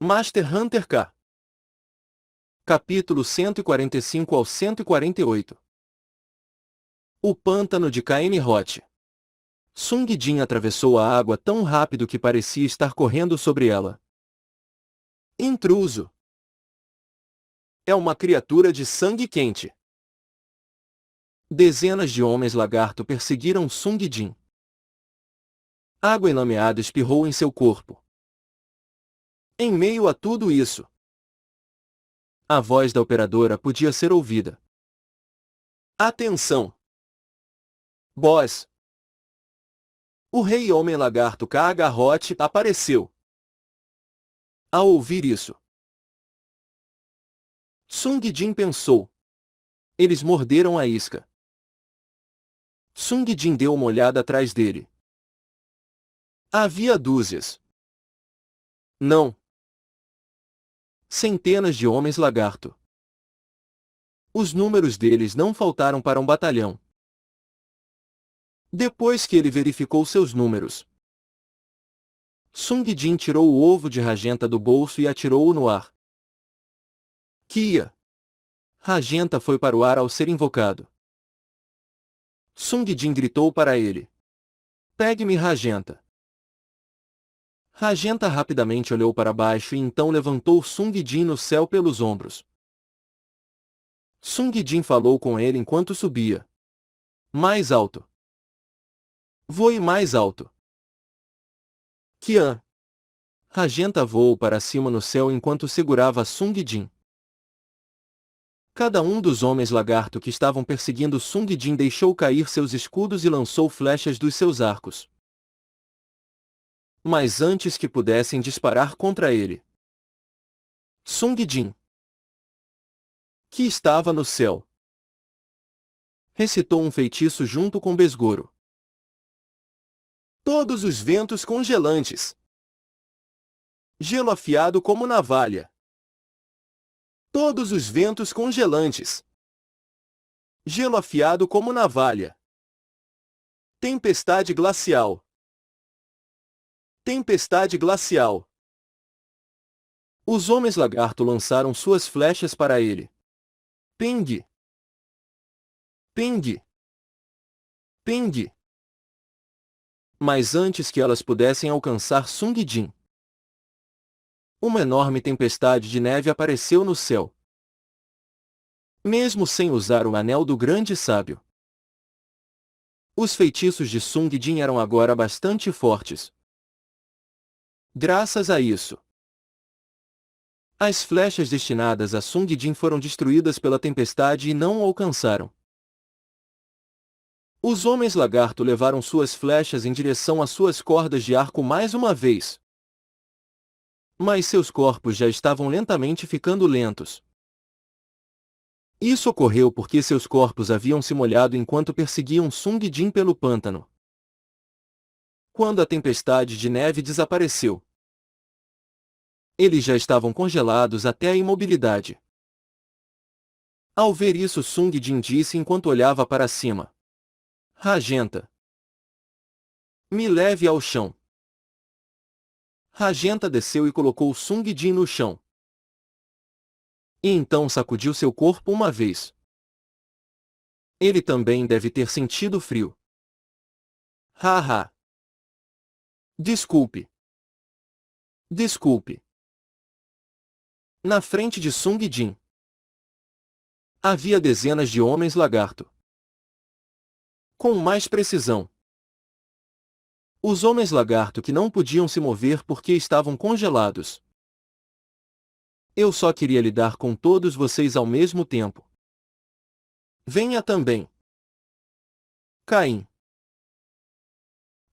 Master Hunter K. Capítulo 145 ao 148. O pântano de Caine Hot. Sung Jin atravessou a água tão rápido que parecia estar correndo sobre ela. Intruso. É uma criatura de sangue quente. Dezenas de homens-lagarto perseguiram Sung Jin. Água enlameada espirrou em seu corpo. Em meio a tudo isso, a voz da operadora podia ser ouvida. Atenção! Boss! O rei homem-lagarto Kagarot apareceu. Ao ouvir isso, Sung Jin pensou. Eles morderam a isca. Sung Jin deu uma olhada atrás dele. Havia dúzias. Não. Centenas de homens-lagarto. Os números deles não faltaram para um batalhão. Depois que ele verificou seus números, Sung Jin tirou o ovo de Ragenta do bolso e atirou-o no ar. Kia! Ragenta foi para o ar ao ser invocado. Sung Jin gritou para ele. Pegue-me, Ragenta. Ragenta rapidamente olhou para baixo e então levantou Sung Jin no céu pelos ombros. Sung Jin falou com ele enquanto subia. Mais alto. Voe mais alto. Qian. Ragenta voou para cima no céu enquanto segurava Sung Jin. Cada um dos homens-lagarto que estavam perseguindo Sung Jin deixou cair seus escudos e lançou flechas dos seus arcos. Mas antes que pudessem disparar contra ele, Sung Jin, que estava no céu, recitou um feitiço junto com Besgoro. Todos os ventos congelantes. Gelo afiado como navalha. Todos os ventos congelantes. Gelo afiado como navalha. Tempestade glacial. Tempestade glacial. Os homens-lagarto lançaram suas flechas para ele. Ping! Ping! Ping! Mas antes que elas pudessem alcançar Sung Jin, uma enorme tempestade de neve apareceu no céu. Mesmo sem usar o anel do grande sábio, os feitiços de Sung Jin eram agora bastante fortes. Graças a isso, as flechas destinadas a Sung Jin foram destruídas pela tempestade e não o alcançaram. Os homens-lagarto levaram suas flechas em direção às suas cordas de arco mais uma vez. Mas seus corpos já estavam lentamente ficando lentos. Isso ocorreu porque seus corpos haviam se molhado enquanto perseguiam Sung Jin pelo pântano. Quando a tempestade de neve desapareceu, eles já estavam congelados até a imobilidade. Ao ver isso, Sung Jin disse enquanto olhava para cima. Ragenta. Me leve ao chão. Ragenta desceu e colocou Sung Jin no chão. E então sacudiu seu corpo uma vez. Ele também deve ter sentido frio. Haha. Desculpe. Desculpe. Na frente de Sung Jin havia dezenas de homens-lagarto. Com mais precisão, os homens-lagarto que não podiam se mover porque estavam congelados. Eu só queria lidar com todos vocês ao mesmo tempo. Venha também. Caim.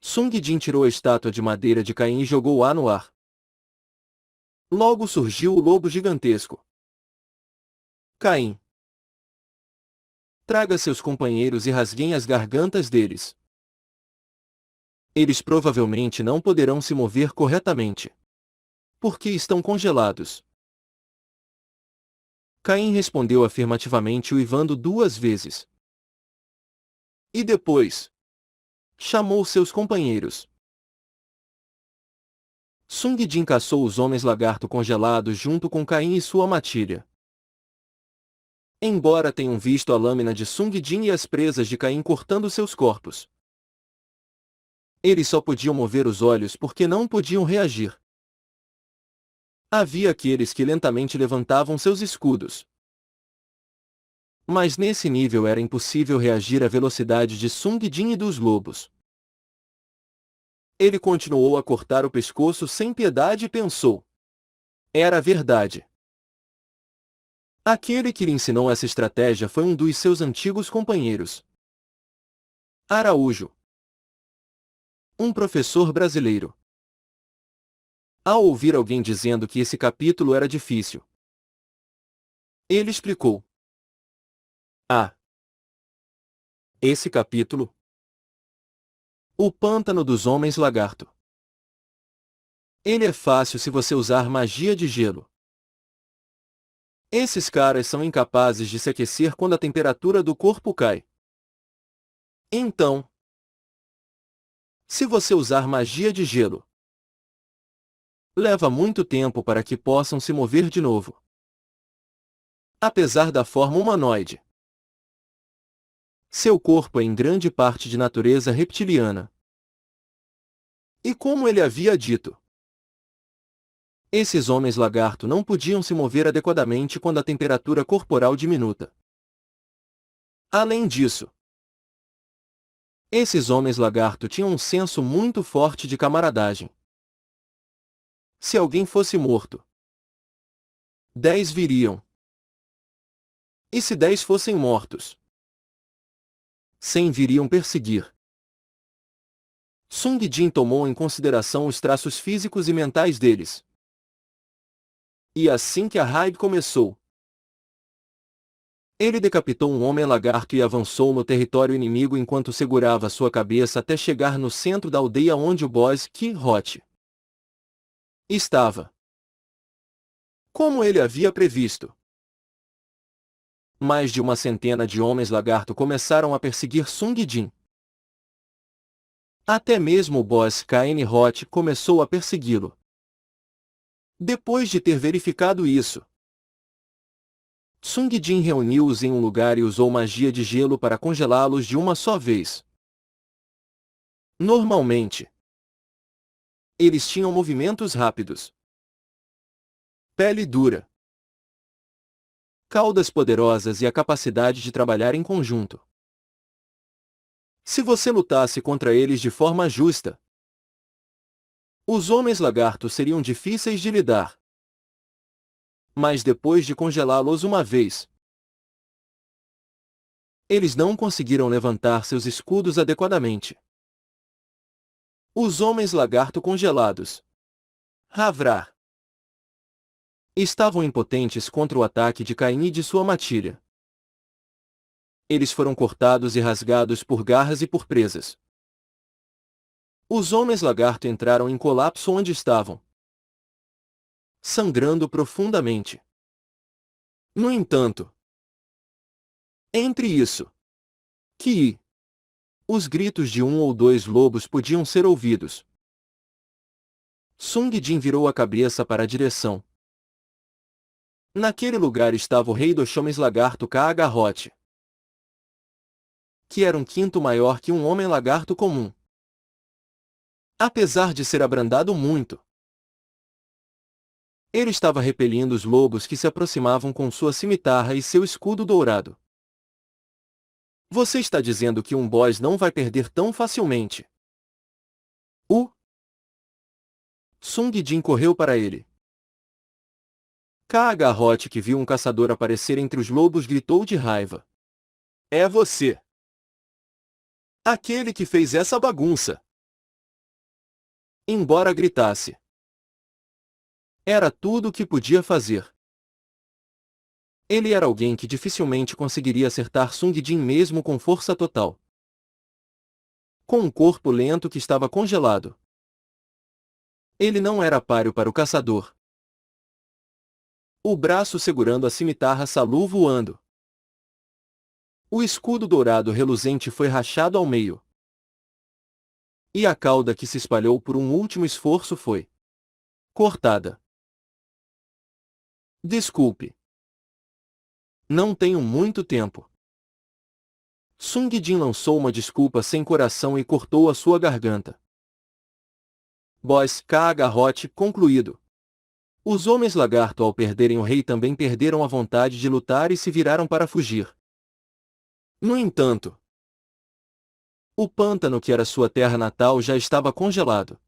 Sung Jin tirou a estátua de madeira de Caim e jogou-a no ar. Logo surgiu o lobo gigantesco. Caim. Traga seus companheiros e rasguem as gargantas deles. Eles provavelmente não poderão se mover corretamente, porque estão congelados. Caim respondeu afirmativamente uivando 2 vezes. E depois chamou seus companheiros. Sung Jin caçou os homens lagarto congelados junto com Caim e sua matilha. Embora tenham visto a lâmina de Sung Jin e as presas de Caim cortando seus corpos, eles só podiam mover os olhos porque não podiam reagir. Havia aqueles que lentamente levantavam seus escudos. Mas nesse nível era impossível reagir à velocidade de Sung Jin e dos lobos. Ele continuou a cortar o pescoço sem piedade e pensou. Era verdade. Aquele que lhe ensinou essa estratégia foi um dos seus antigos companheiros. Araújo. Um professor brasileiro. Ao ouvir alguém dizendo que esse capítulo era difícil, ele explicou. Ah! Esse capítulo? O Pântano dos Homens Lagarto. Ele é fácil se você usar magia de gelo. Esses caras são incapazes de se aquecer quando a temperatura do corpo cai. Então, se você usar magia de gelo, leva muito tempo para que possam se mover de novo. Apesar da forma humanoide, seu corpo é em grande parte de natureza reptiliana. E como ele havia dito, esses homens lagarto não podiam se mover adequadamente quando a temperatura corporal diminuta. Além disso, esses homens lagarto tinham um senso muito forte de camaradagem. Se alguém fosse morto, 10 viriam. E se 10 fossem mortos, 100 viriam perseguir. Sung Jin tomou em consideração os traços físicos e mentais deles. E assim que a raid começou, ele decapitou um homem lagarto e avançou no território inimigo enquanto segurava sua cabeça até chegar no centro da aldeia onde o boss Ki-Hot estava. Como ele havia previsto, mais de uma centena de homens lagarto começaram a perseguir Sung Jin. Até mesmo o boss Kain-Hot começou a persegui-lo. Depois de ter verificado isso, Sung Jin reuniu-os em um lugar e usou magia de gelo para congelá-los de uma só vez. Normalmente, eles tinham movimentos rápidos, pele dura, caudas poderosas e a capacidade de trabalhar em conjunto. Se você lutasse contra eles de forma justa, os homens lagartos seriam difíceis de lidar. Mas depois de congelá-los uma vez, eles não conseguiram levantar seus escudos adequadamente. Os homens lagarto congelados, Havrar, estavam impotentes contra o ataque de Caim e de sua matilha. Eles foram cortados e rasgados por garras e por presas. Os homens lagarto entraram em colapso onde estavam, sangrando profundamente. No entanto, entre isso, os gritos de um ou dois lobos podiam ser ouvidos. Sung Jin virou a cabeça para a direção. Naquele lugar estava o rei dos homens lagarto Ka-Hot, que era um quinto maior que um homem lagarto comum. Apesar de ser abrandado muito, ele estava repelindo os lobos que se aproximavam com sua cimitarra e seu escudo dourado. Você está dizendo que um boss não vai perder tão facilmente? Sung Jin correu para ele. Ka-Hot, que viu um caçador aparecer entre os lobos, gritou de raiva. É você! Aquele que fez essa bagunça! Embora gritasse, era tudo o que podia fazer. Ele era alguém que dificilmente conseguiria acertar Sung Jin mesmo com força total. Com um corpo lento que estava congelado, ele não era páreo para o caçador. O braço segurando a cimitarra saiu voando. O escudo dourado reluzente foi rachado ao meio. E a cauda que se espalhou por um último esforço foi Cortada. Desculpe. Não tenho muito tempo. Sung Jin lançou uma desculpa sem coração e cortou a sua garganta. Boss Kagarot concluído. Os homens lagarto ao perderem o rei também perderam a vontade de lutar e se viraram para fugir. No entanto, o pântano que era sua terra natal já estava congelado.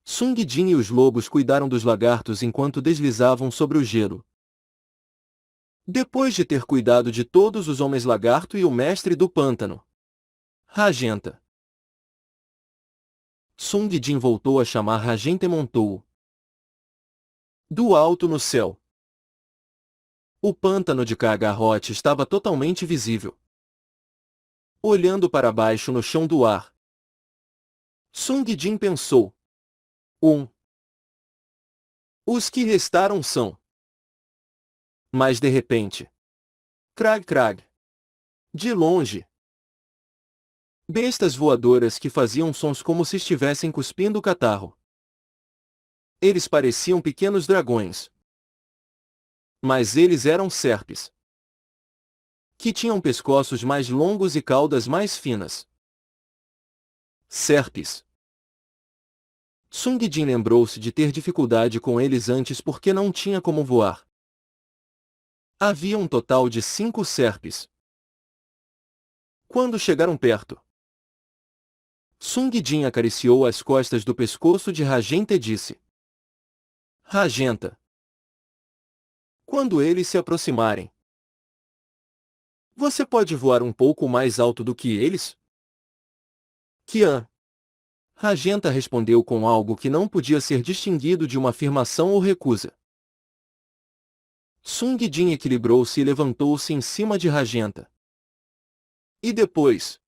Sung Jin e os lobos cuidaram dos lagartos enquanto deslizavam sobre o gelo. Depois de ter cuidado de todos os homens lagarto e o mestre do pântano, Ragenta, Sung Jin voltou a chamar Ragenta e montou-o. Do alto no céu. O pântano de Kagarot estava totalmente visível. Olhando para baixo no chão do ar, Sung Jin pensou. Os que restaram são. Mas de repente. Krag. De longe. Bestas voadoras que faziam sons como se estivessem cuspindo catarro. Eles pareciam pequenos dragões. Mas eles eram serpes. Que tinham pescoços mais longos e caudas mais finas. Serpes. Sung Jin lembrou-se de ter dificuldade com eles antes porque não tinha como voar. Havia um total de 5 serpes. Quando chegaram perto, Sung Jin acariciou as costas do pescoço de Ragenta e disse: Ragenta. Quando eles se aproximarem, você pode voar um pouco mais alto do que eles? Qian. Ragenta respondeu com algo que não podia ser distinguido de uma afirmação ou recusa. Sung Jin equilibrou-se e levantou-se em cima de Ragenta. E depois?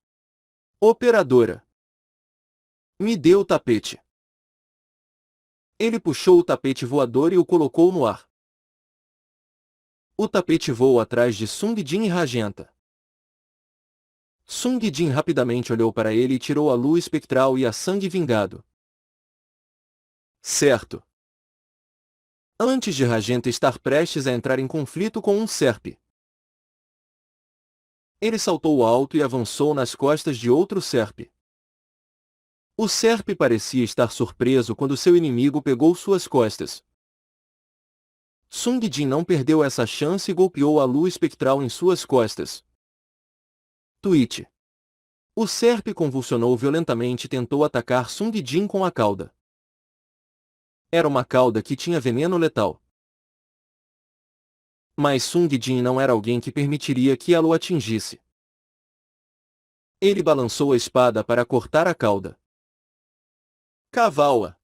Operadora. Me dê o tapete. Ele puxou o tapete voador e o colocou no ar. O tapete voou atrás de Sung Jin e Ragenta. Sung Jin rapidamente olhou para ele e tirou a lua espectral e a sangue vingado. Certo. Antes de Ragenta estar prestes a entrar em conflito com um serpe, ele saltou alto e avançou nas costas de outro serpe. O serpe parecia estar surpreso quando seu inimigo pegou suas costas. Sung Jin não perdeu essa chance e golpeou a lua espectral em suas costas. Tweet. O serpe convulsionou violentamente e tentou atacar Sung Jin com a cauda. Era uma cauda que tinha veneno letal. Mas Sung Jin não era alguém que permitiria que ela o atingisse. Ele balançou a espada para cortar a cauda. Cavala.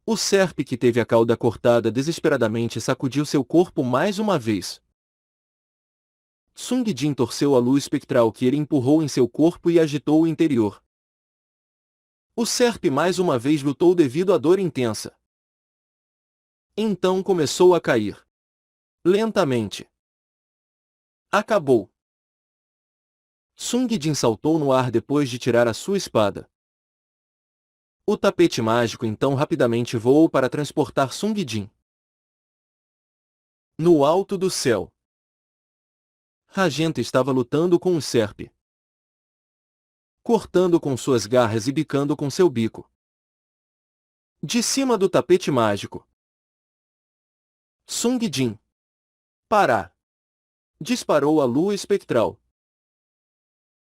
O serpe que teve a cauda cortada desesperadamente sacudiu seu corpo mais uma vez. Sung Jin torceu a lua espectral que ele empurrou em seu corpo e agitou o interior. O serpe mais uma vez lutou devido à dor intensa. Então começou a cair. Lentamente. Acabou. Sung Jin saltou no ar depois de tirar a sua espada. O tapete mágico então rapidamente voou para transportar Sung Jin. No alto do céu, Ragenta estava lutando com o serpe, cortando com suas garras e bicando com seu bico. De cima do tapete mágico, Sung Jin. Pará! Disparou a lua espectral.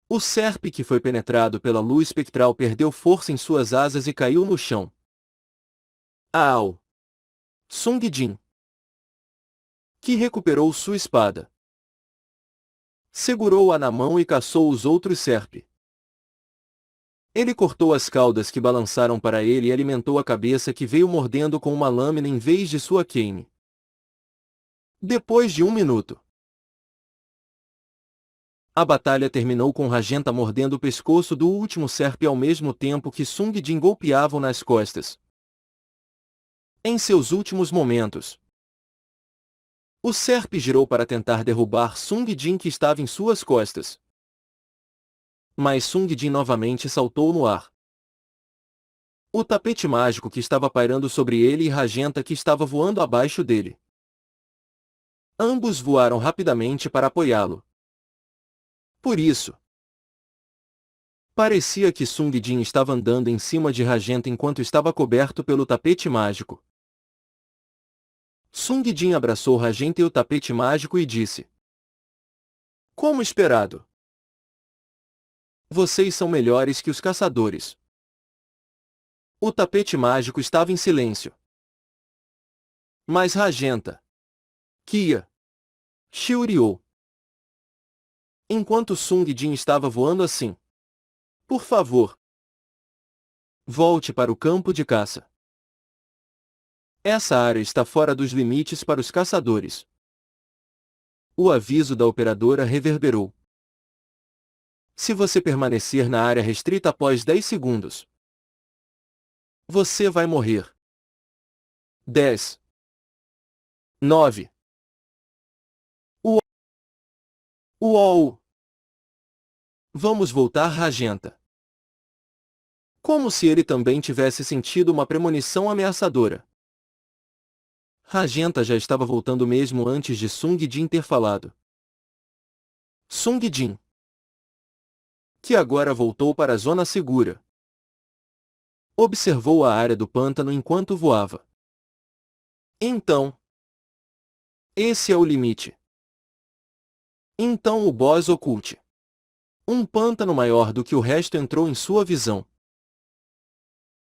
O serpe que foi penetrado pela lua espectral perdeu força em suas asas e caiu no chão. Au! Sung Jin, que recuperou sua espada, segurou-a na mão e caçou os outros serpe. Ele cortou as caudas que balançaram para ele e alimentou a cabeça que veio mordendo com uma lâmina em vez de sua queime. Depois de 1 minuto, a batalha terminou com Ragenta mordendo o pescoço do último serpe ao mesmo tempo que Sung Jin golpeava-o nas costas. Em seus últimos momentos, o serpe girou para tentar derrubar Sung Jin que estava em suas costas. Mas Sung Jin novamente saltou no ar. O tapete mágico que estava pairando sobre ele e Rajenta que estava voando abaixo dele. Ambos voaram rapidamente para apoiá-lo. Por isso, parecia que Sung Jin estava andando em cima de Rajenta enquanto estava coberto pelo tapete mágico. Sung Jin abraçou Rajenta e o tapete mágico e disse: como esperado. Vocês são melhores que os caçadores. O tapete mágico estava em silêncio. Mas Rajenta, Kia, Shiuriou. Enquanto Sung Jin estava voando assim. Por favor, volte para o campo de caça. Essa área está fora dos limites para os caçadores. O aviso da operadora reverberou. Se você permanecer na área restrita após 10 segundos, você vai morrer. 10, 9. Uou! Vamos voltar, Rajenta. Como se ele também tivesse sentido uma premonição ameaçadora. Rajenta já estava voltando mesmo antes de Sung Jin ter falado. Sung Jin, que agora voltou para a zona segura, observou a área do pântano enquanto voava. Então, esse é o limite. Então o boss oculte. Um pântano maior do que o resto entrou em sua visão.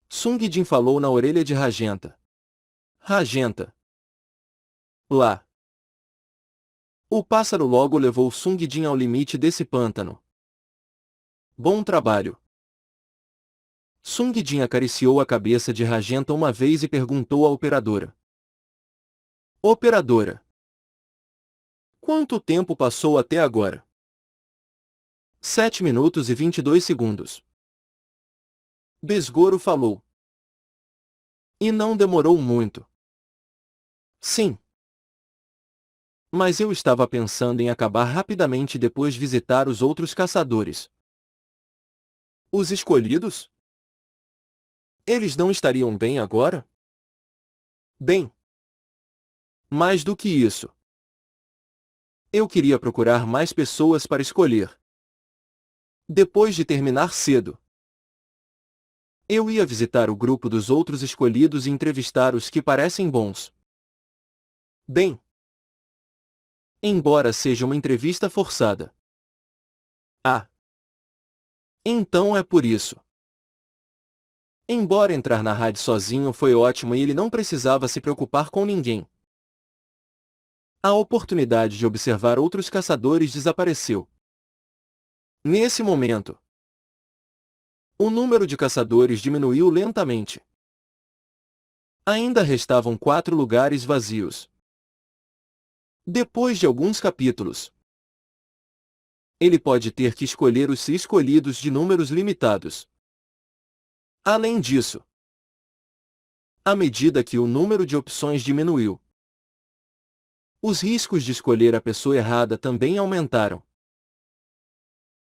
Sung Jin falou na orelha de Rajenta. Rajenta. Lá. O pássaro logo levou Sung Jin ao limite desse pântano. Bom trabalho. Sung Jin acariciou a cabeça de Rajenta uma vez e perguntou à operadora. Operadora. Quanto tempo passou até agora? 7 minutos e 22 segundos. Besgoro falou. E não demorou muito. Sim. Mas eu estava pensando em acabar rapidamente e depois visitar os outros caçadores. Os escolhidos? Eles não estariam bem agora? Bem. Mais do que isso. Eu queria procurar mais pessoas para escolher. Depois de terminar cedo, eu ia visitar o grupo dos outros escolhidos e entrevistar os que parecem bons. Bem, embora seja uma entrevista forçada. Ah. Então é por isso. Embora entrar na rádio sozinho foi ótimo e ele não precisava se preocupar com ninguém. A oportunidade de observar outros caçadores desapareceu. Nesse momento, o número de caçadores diminuiu lentamente. Ainda restavam 4 lugares vazios. Depois de alguns capítulos, ele pode ter que escolher os escolhidos de números limitados. Além disso, à medida que o número de opções diminuiu, os riscos de escolher a pessoa errada também aumentaram.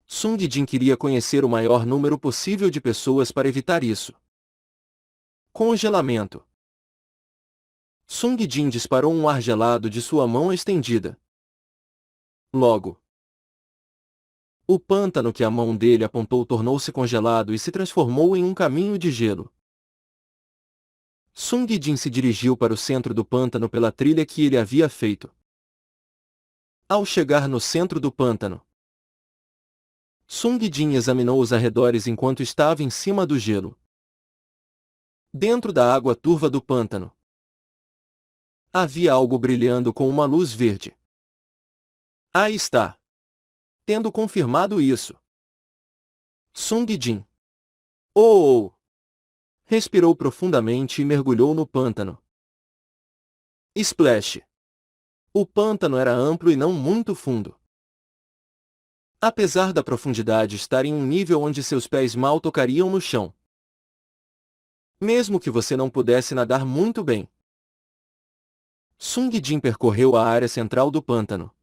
Sung Jin queria conhecer o maior número possível de pessoas para evitar isso. Congelamento. Sung Jin disparou um ar gelado de sua mão estendida. Logo, o pântano que a mão dele apontou tornou-se congelado e se transformou em um caminho de gelo. Sung Jin se dirigiu para o centro do pântano pela trilha que ele havia feito. Ao chegar no centro do pântano, Sung Jin examinou os arredores enquanto estava em cima do gelo. Dentro da água turva do pântano, havia algo brilhando com uma luz verde. Aí está. Tendo confirmado isso, Sung Jin. Oh! Respirou profundamente e mergulhou no pântano. Splash! O pântano era amplo e não muito fundo. Apesar da profundidade estar em um nível onde seus pés mal tocariam no chão. Mesmo que você não pudesse nadar muito bem. Sung Jin percorreu a área central do pântano.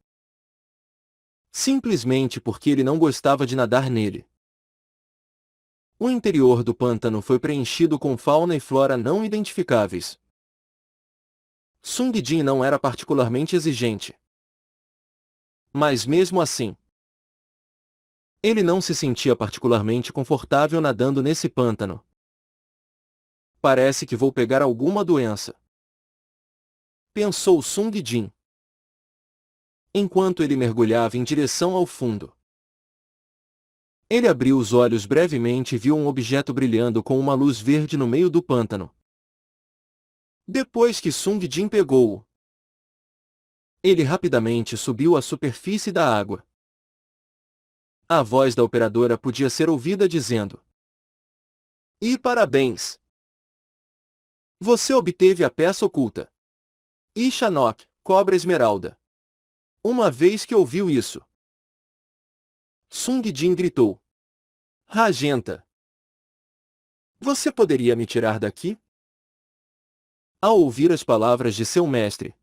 Simplesmente porque ele não gostava de nadar nele. O interior do pântano foi preenchido com fauna e flora não identificáveis. Sung Jin não era particularmente exigente. Mas mesmo assim, ele não se sentia particularmente confortável nadando nesse pântano. Parece que vou pegar alguma doença, pensou Sung Jin, enquanto ele mergulhava em direção ao fundo. Ele abriu os olhos brevemente e viu um objeto brilhando com uma luz verde no meio do pântano. Depois que Sung Jin pegou-o, ele rapidamente subiu à superfície da água. A voz da operadora podia ser ouvida dizendo: "E parabéns! Você obteve a peça oculta. Ishanok, cobra esmeralda." Uma vez que ouviu isso, Sung Jin gritou: "Ragenta! Você poderia me tirar daqui?" Ao ouvir as palavras de seu mestre,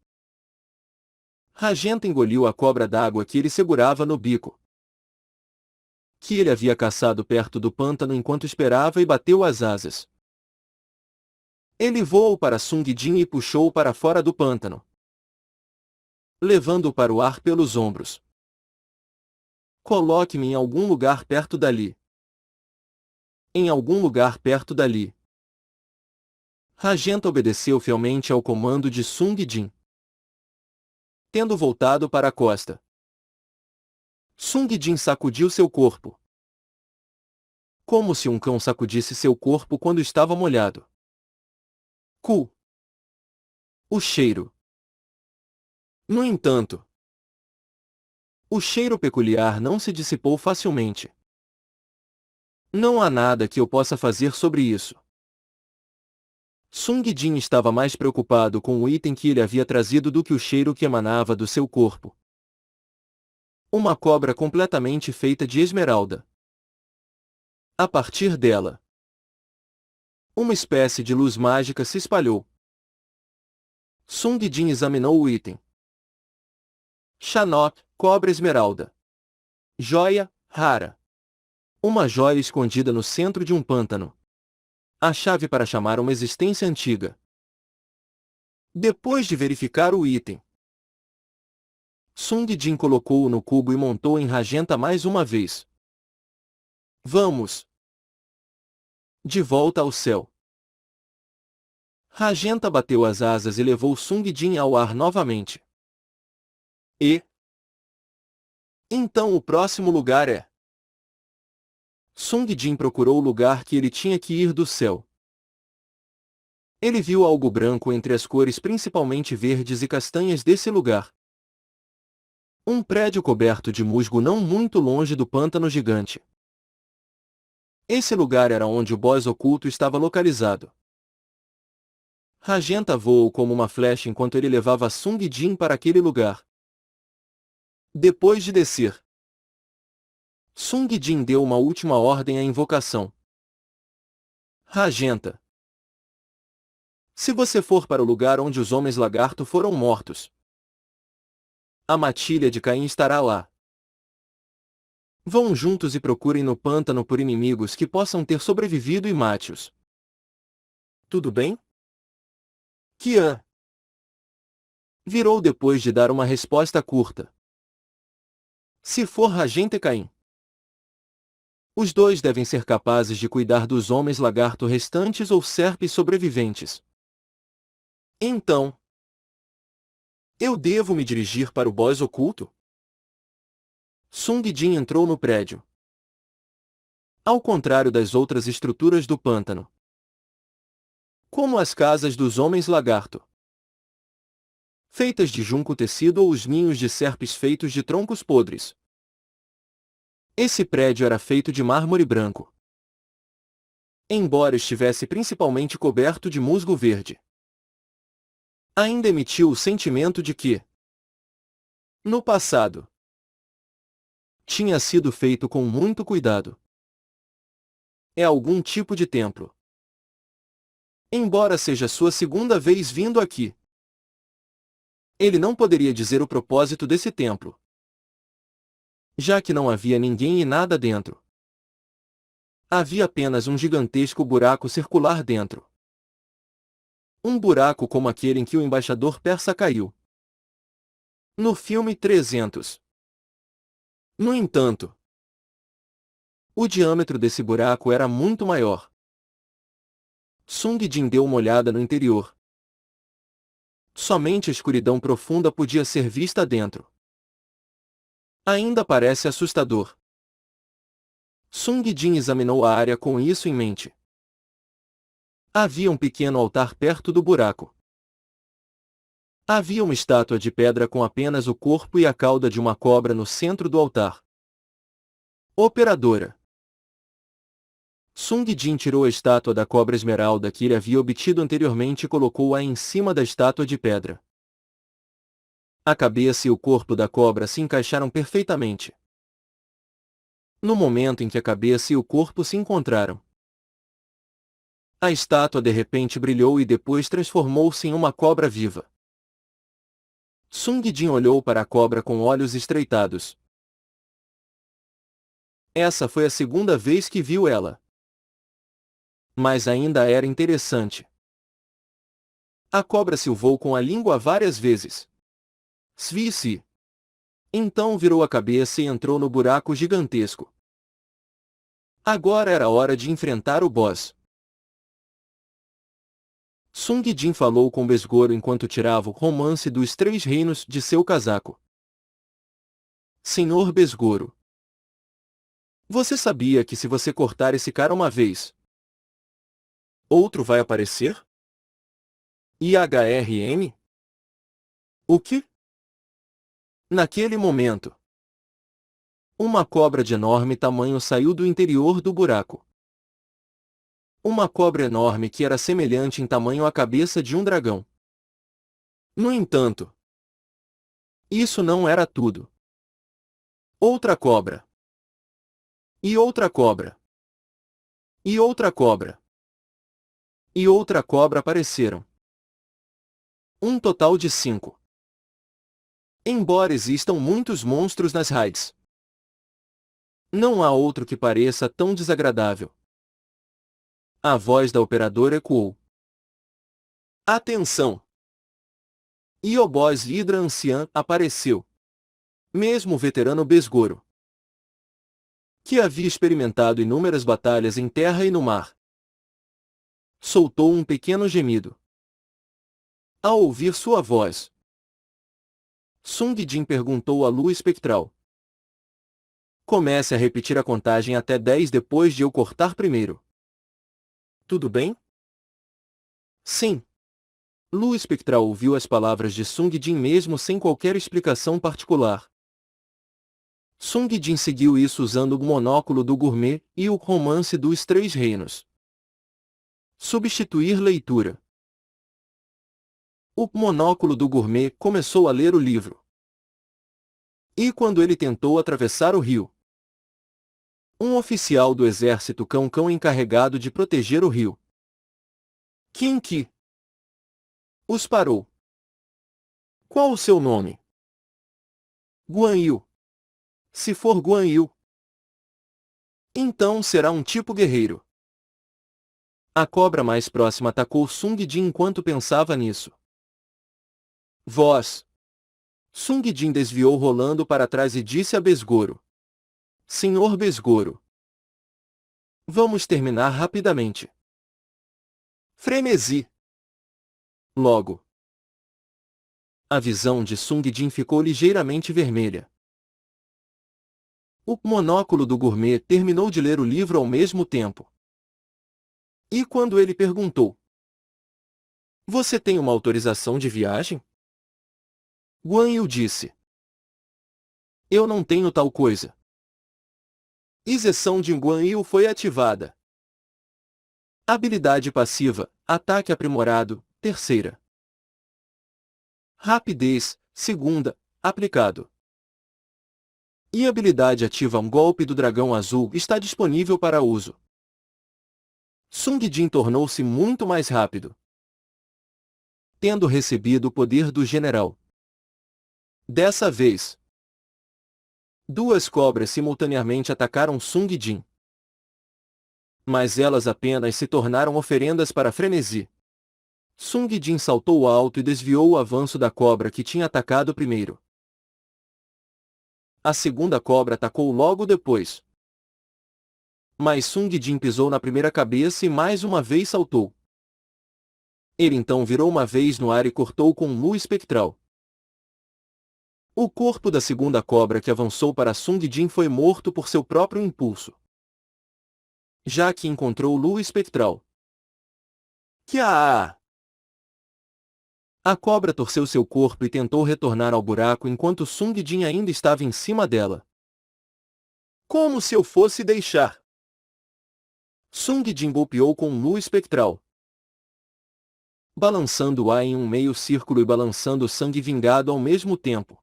Ragenta engoliu a cobra d'água que ele segurava no bico, que ele havia caçado perto do pântano enquanto esperava, e bateu as asas. Ele voou para Sung Jin e puxou-o para fora do pântano, levando-o para o ar pelos ombros. "Coloque-me em algum lugar perto dali. Em algum lugar perto dali." Ragenta obedeceu fielmente ao comando de Sung Jin. Tendo voltado para a costa, Sung Jin sacudiu seu corpo, como se um cão sacudisse seu corpo quando estava molhado. Cu. O cheiro. No entanto, o cheiro peculiar não se dissipou facilmente. "Não há nada que eu possa fazer sobre isso." Sung Jin estava mais preocupado com o item que ele havia trazido do que o cheiro que emanava do seu corpo. Uma cobra completamente feita de esmeralda. A partir dela, uma espécie de luz mágica se espalhou. Sung Jin examinou o item. Shanok, cobra esmeralda. Joia, rara. Uma joia escondida no centro de um pântano. A chave para chamar uma existência antiga. Depois de verificar o item, Sung Jin colocou-o no cubo e montou em Ragenta mais uma vez. "Vamos! De volta ao céu." Ragenta bateu as asas e levou Sung Jin ao ar novamente. Então o próximo lugar é... Sung Jin procurou o lugar que ele tinha que ir do céu. Ele viu algo branco entre as cores principalmente verdes e castanhas desse lugar. Um prédio coberto de musgo não muito longe do pântano gigante. Esse lugar era onde o boss oculto estava localizado. Ragenta voou como uma flecha enquanto ele levava Sung Jin para aquele lugar. Depois de descer, Sung Jin deu uma última ordem à invocação. "Ragenta, se você for para o lugar onde os homens lagarto foram mortos, a matilha de Caim estará lá. Vão juntos e procurem no pântano por inimigos que possam ter sobrevivido e mate-os. Tudo bem?" Qian virou depois de dar uma resposta curta. "Se for Ragenta e Caim, os dois devem ser capazes de cuidar dos homens lagarto restantes ou serpes sobreviventes. Então, eu devo me dirigir para o boss oculto?" Sung Jin entrou no prédio. Ao contrário das outras estruturas do pântano, como as casas dos homens lagarto, feitas de junco tecido, ou os ninhos de serpes feitos de troncos podres, esse prédio era feito de mármore branco. Embora estivesse principalmente coberto de musgo verde, ainda emitiu o sentimento de que, no passado, tinha sido feito com muito cuidado. É algum tipo de templo. Embora seja sua segunda vez vindo aqui, ele não poderia dizer o propósito desse templo, já que não havia ninguém e nada dentro. Havia apenas um gigantesco buraco circular dentro. Um buraco como aquele em que o embaixador persa caiu no filme 300. No entanto, o diâmetro desse buraco era muito maior. Sung Jin deu uma olhada no interior. Somente a escuridão profunda podia ser vista dentro. Ainda parece assustador. Sung Jin examinou a área com isso em mente. Havia um pequeno altar perto do buraco. Havia uma estátua de pedra com apenas o corpo e a cauda de uma cobra no centro do altar. Operadora. Sung Jin tirou a estátua da cobra esmeralda que ele havia obtido anteriormente e colocou-a em cima da estátua de pedra. A cabeça e o corpo da cobra se encaixaram perfeitamente. No momento em que a cabeça e o corpo se encontraram, a estátua de repente brilhou e depois transformou-se em uma cobra viva. Sung Jin olhou para a cobra com olhos estreitados. Essa foi a segunda vez que viu ela. Mas ainda era interessante. A cobra silvou com a língua várias vezes. Svi-si. Então virou a cabeça e entrou no buraco gigantesco. Agora era hora de enfrentar o boss. Sung Jin falou com Besgoro enquanto tirava o romance dos 3 reinos de seu casaco. Senhor Besgoro. Você sabia que se você cortar esse cara uma vez, outro vai aparecer? IHRM? O que? Naquele momento, uma cobra de enorme tamanho saiu do interior do buraco. Uma cobra enorme que era semelhante em tamanho à cabeça de um dragão. No entanto, isso não era tudo. Outra cobra. E outra cobra. E outra cobra. E outra cobra apareceram. Um total de 5. Embora existam muitos monstros nas raids, não há outro que pareça tão desagradável. A voz da operadora ecoou. Atenção! E o boss Hydra anciã apareceu. Mesmo o veterano Besgoro, que havia experimentado inúmeras batalhas em terra e no mar, soltou um pequeno gemido ao ouvir sua voz. Sung Jin perguntou à lua espectral. Comece a repetir a contagem até 10 depois de eu cortar primeiro. Tudo bem? Sim. Lua espectral ouviu as palavras de Sung Jin mesmo sem qualquer explicação particular. Sung Jin seguiu isso usando o monóculo do gourmet e o romance dos 3 reinos. Substituir leitura. O monóculo do gourmet começou a ler o livro. E quando ele tentou atravessar o rio, um oficial do exército Cão-Cão encarregado de proteger o rio, Kinki, os parou. Qual o seu nome? Guan Yu. Se for Guan Yu, então será um tipo guerreiro. A cobra mais próxima atacou Sung Jin enquanto pensava nisso. Voz. Sung Jin desviou rolando para trás e disse a Besgoro. Senhor Besgoro. Vamos terminar rapidamente. Frenesi. Logo. A visão de Sung Jin ficou ligeiramente vermelha. O monóculo do gourmet terminou de ler o livro ao mesmo tempo. E quando ele perguntou: Você tem uma autorização de viagem? Guan Yu disse: Eu não tenho tal coisa. Isenção de Guan Yu foi ativada. Habilidade passiva, ataque aprimorado, terceira. Rapidez, segunda, aplicado. E habilidade ativa um golpe do dragão azul está disponível para uso. Sung Jin tornou-se muito mais rápido, tendo recebido o poder do general. Dessa vez, 2 cobras simultaneamente atacaram Sung Jin. mas elas apenas se tornaram oferendas para Frenesi. Sung Jin saltou alto e desviou o avanço da cobra que tinha atacado primeiro. A segunda cobra atacou logo depois. Mas Sung Jin pisou na primeira cabeça e mais uma vez saltou. Ele então virou uma vez no ar e cortou com um nu espectral. O corpo da segunda cobra que avançou para Sung Jin foi morto por seu próprio impulso, já que encontrou lua espectral. Kia! A cobra torceu seu corpo e tentou retornar ao buraco enquanto Sung Jin ainda estava em cima dela. Como se eu fosse deixar! Sung Jin golpeou com lua espectral, balançando-a em um meio círculo e balançando o sangue vingado ao mesmo tempo.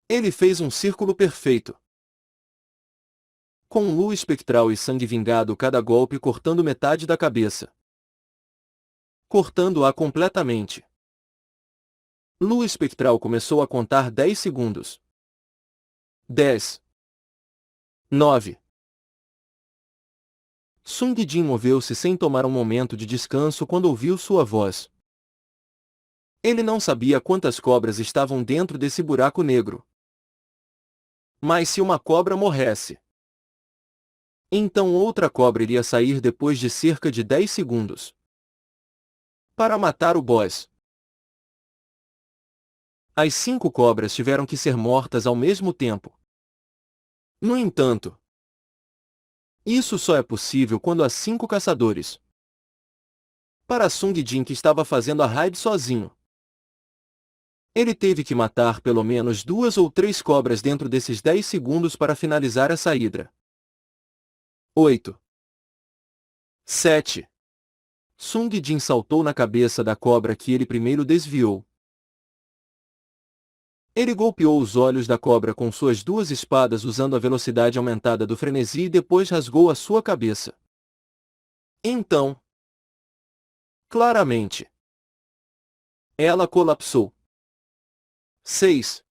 Ele fez um círculo perfeito, com lua espectral e sangue vingado cada golpe cortando metade da cabeça, cortando-a completamente. Lua espectral começou a contar 10 segundos. 10. 9. Sung Jin moveu-se sem tomar um momento de descanso quando ouviu sua voz. Ele não sabia quantas cobras estavam dentro desse buraco negro. Mas se uma cobra morresse, então outra cobra iria sair depois de cerca de 10 segundos para matar o boss. As 5 cobras tiveram que ser mortas ao mesmo tempo. No entanto, isso só é possível quando há 5 caçadores. Para Sung Jin, que estava fazendo a raid sozinho, ele teve que matar pelo menos 2 ou 3 cobras dentro desses 10 segundos para finalizar essa hidra. 8. 7. Sung Jin saltou na cabeça da cobra que ele primeiro desviou. Ele golpeou os olhos da cobra com suas 2 espadas usando a velocidade aumentada do frenesi e depois rasgou a sua cabeça. Então, claramente, ela colapsou. 6.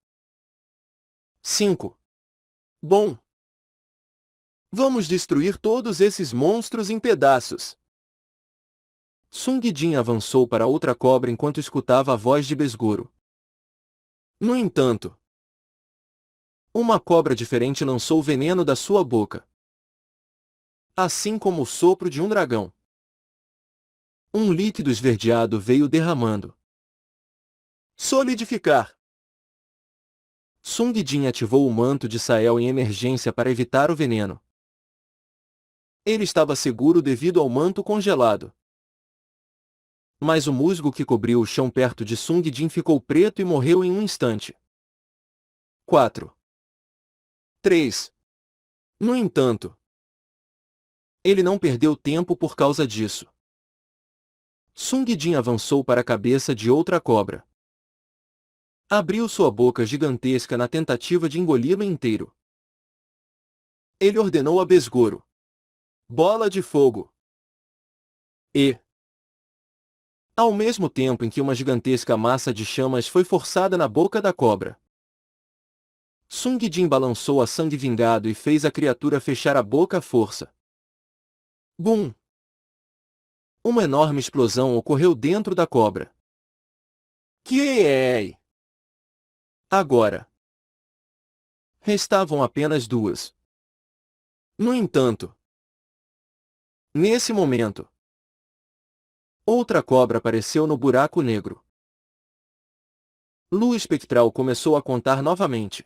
5. Bom. Vamos destruir todos esses monstros em pedaços. Sung Jin avançou para outra cobra enquanto escutava a voz de Besgoro. No entanto, uma cobra diferente lançou o veneno da sua boca, assim como o sopro de um dragão. Um líquido esverdeado veio derramando. Solidificar. Sung Jin ativou o manto de Sael em emergência para evitar o veneno. Ele estava seguro devido ao manto congelado. Mas o musgo que cobriu o chão perto de Sung Jin ficou preto e morreu em um instante. 4. 3. No entanto, ele não perdeu tempo por causa disso. Sung Jin avançou para a cabeça de outra cobra. Abriu sua boca gigantesca na tentativa de engoli-lo inteiro. Ele ordenou a Besgoro: bola de fogo. E, ao mesmo tempo em que uma gigantesca massa de chamas foi forçada na boca da cobra, Sung Jin balançou a sangue vingado e fez a criatura fechar a boca à força. Bum! Uma enorme explosão ocorreu dentro da cobra. Que agora restavam apenas 2. No entanto, nesse momento, outra cobra apareceu no buraco negro. Lua espectral começou a contar novamente.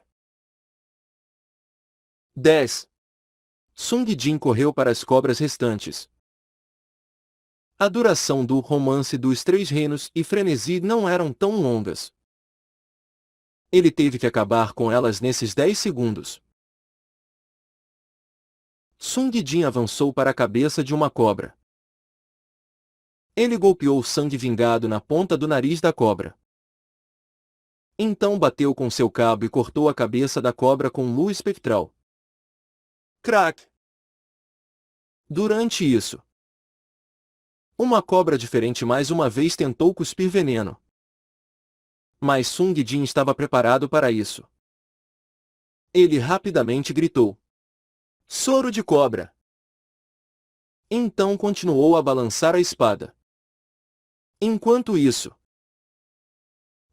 10. Sung Jin correu para as cobras restantes. A duração do romance dos 3 reinos e frenesi não eram tão longas. Ele teve que acabar com elas nesses 10 segundos. Sung Jin avançou para a cabeça de uma cobra. Ele golpeou o sangue vingado na ponta do nariz da cobra. Então bateu com seu cabo e cortou a cabeça da cobra com lua espectral. Crack! Durante isso, uma cobra diferente mais uma vez tentou cuspir veneno. Mas Sung Jin estava preparado para isso. Ele rapidamente gritou: Soro de cobra! Então continuou a balançar a espada. Enquanto isso,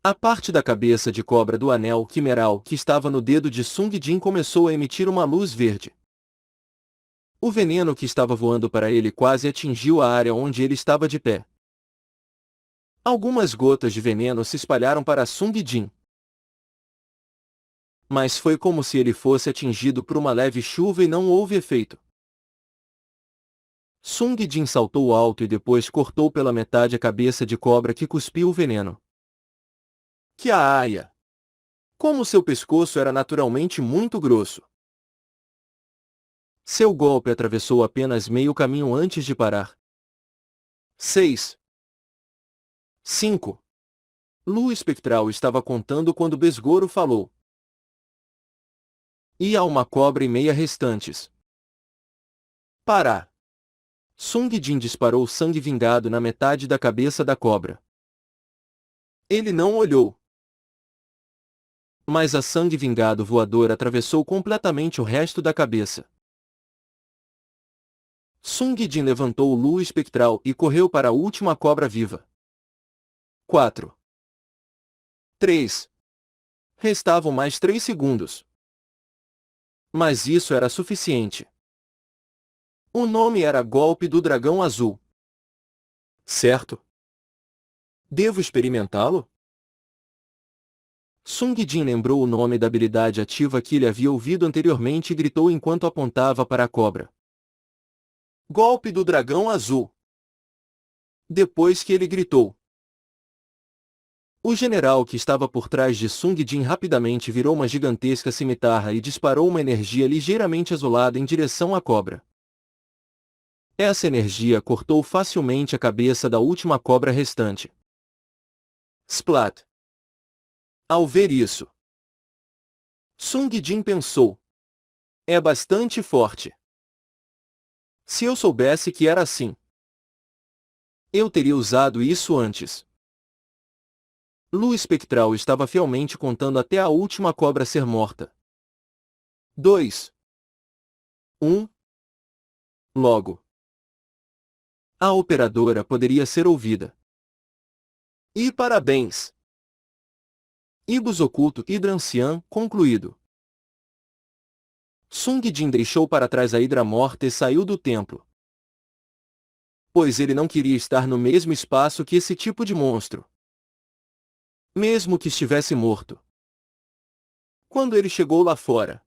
a parte da cabeça de cobra do anel quimeral que estava no dedo de Sung Jin começou a emitir uma luz verde. O veneno que estava voando para ele quase atingiu a área onde ele estava de pé. Algumas gotas de veneno se espalharam para Sung Jin. Mas foi como se ele fosse atingido por uma leve chuva e não houve efeito. Sung Jin saltou alto e depois cortou pela metade a cabeça de cobra que cuspiu o veneno. Que aia! Como seu pescoço era naturalmente muito grosso. Seu golpe atravessou apenas meio caminho antes de parar. 6. 5. Lua espectral estava contando quando Besgoro falou. E há uma cobra e meia restantes. Parar. Sung Jin disparou sangue vingado na metade da cabeça da cobra. Ele não olhou. Mas a sangue vingado voador atravessou completamente o resto da cabeça. Sung Jin levantou o Lua espectral e correu para a última cobra viva. 4. 3. Restavam mais 3 segundos. Mas isso era suficiente. O nome era Golpe do Dragão Azul. Certo? Devo experimentá-lo? Sung Jin lembrou o nome da habilidade ativa que ele havia ouvido anteriormente e gritou enquanto apontava para a cobra. Golpe do Dragão Azul. Depois que ele gritou, o general que estava por trás de Sung Jin rapidamente virou uma gigantesca cimitarra e disparou uma energia ligeiramente azulada em direção à cobra. Essa energia cortou facilmente a cabeça da última cobra restante. Splat. Ao ver isso, Sung Jin pensou. É bastante forte. Se eu soubesse que era assim, eu teria usado isso antes. Lua espectral estava fielmente contando até a última cobra ser morta. 2. 1. Logo, a operadora poderia ser ouvida. E parabéns! Ibus oculto Hidrancian concluído. Sung Jin deixou para trás a Hidra morta e saiu do templo. Pois ele não queria estar no mesmo espaço que esse tipo de monstro. Mesmo que estivesse morto. Quando ele chegou lá fora,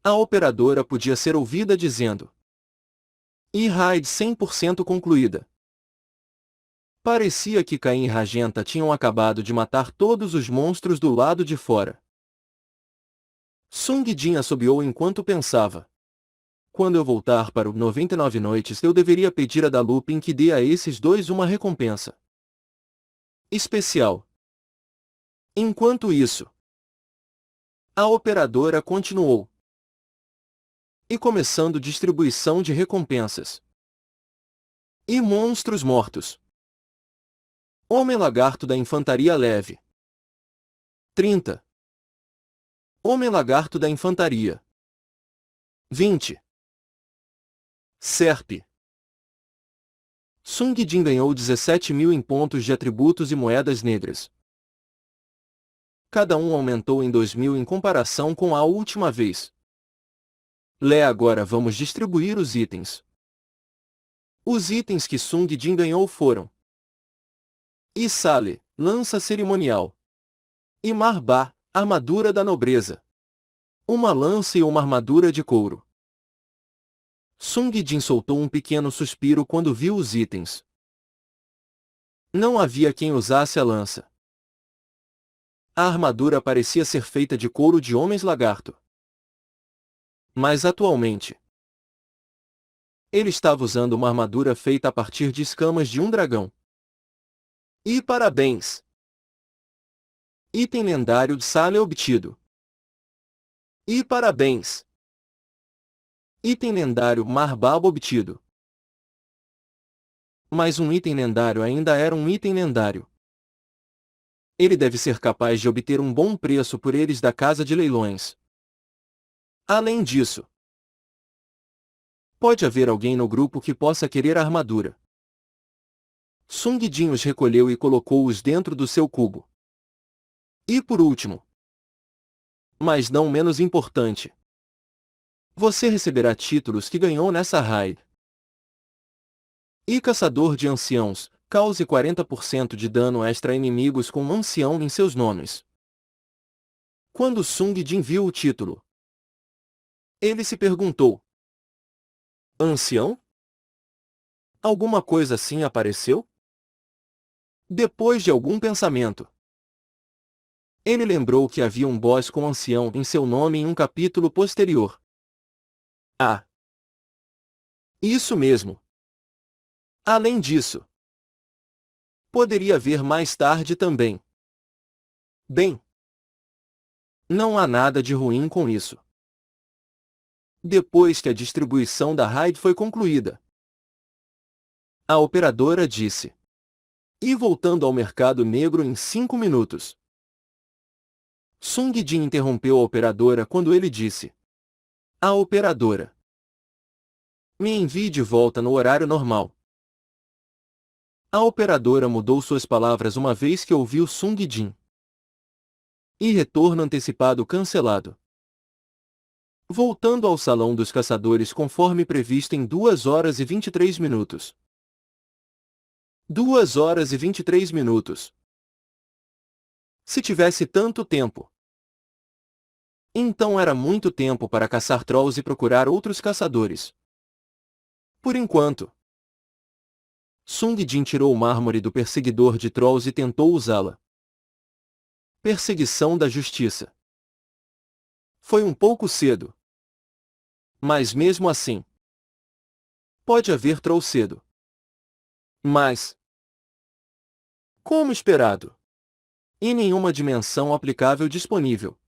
a operadora podia ser ouvida dizendo: E-Raid 100% concluída. Parecia que Caim e Ragenta tinham acabado de matar todos os monstros do lado de fora. Sung Jin assobiou enquanto pensava. Quando eu voltar para o 99 Noites eu deveria pedir a da Lupin que dê a esses dois uma recompensa especial. Enquanto isso, a operadora continuou. E começando distribuição de recompensas. E monstros mortos. Homem-lagarto da infantaria leve. 30. Homem-lagarto da infantaria. 20. Serp. Sung Jin ganhou 17.000 em pontos de atributos e moedas negras. Cada um aumentou em 2.000 em comparação com a última vez. Agora vamos distribuir os itens. Os itens que Sung Jin ganhou foram: Isale, lança cerimonial. E Marba, armadura da nobreza. Uma lança e uma armadura de couro. Sung Jin soltou um pequeno suspiro quando viu os itens. Não havia quem usasse a lança. A armadura parecia ser feita de couro de homens-lagarto. Mas atualmente, ele estava usando uma armadura feita a partir de escamas de um dragão. E parabéns! Item lendário de Sale obtido. E parabéns! Item lendário Marbaba obtido. Mas um item lendário ainda era um item lendário. Ele deve ser capaz de obter um bom preço por eles da casa de leilões. Além disso, Pode haver alguém no grupo que possa querer a armadura. Sung Jin os recolheu e colocou-os dentro do seu cubo. E por último, mas não menos importante, você receberá títulos que ganhou nessa raid. E Caçador de Anciãos, cause 40% de dano extra a inimigos com um ancião em seus nomes. Quando Sung Jin viu o título, ele se perguntou: ancião? Alguma coisa assim apareceu? Depois de algum pensamento, ele lembrou que havia um boss com ancião em seu nome em um capítulo posterior. Ah! Isso mesmo! Além disso, poderia haver mais tarde também. Bem, não há nada de ruim com isso. Depois que a distribuição da raid foi concluída, a operadora disse: e voltando ao mercado negro em 5 minutos. Sung Jin interrompeu a operadora quando ele disse: a operadora, me envie de volta no horário normal. A operadora mudou suas palavras uma vez que ouviu Sung Jin. E retorno antecipado cancelado. Voltando ao salão dos caçadores conforme previsto em 2 horas e 23 minutos. 2 horas e 23 minutos. Se tivesse tanto tempo, então era muito tempo para caçar trolls e procurar outros caçadores. Por enquanto, Sung Jin tirou o mármore do perseguidor de trolls e tentou usá-la. Perseguição da justiça. Foi um pouco cedo. Mas mesmo assim, pode haver troll cedo. Mas, como esperado, e nenhuma dimensão aplicável disponível.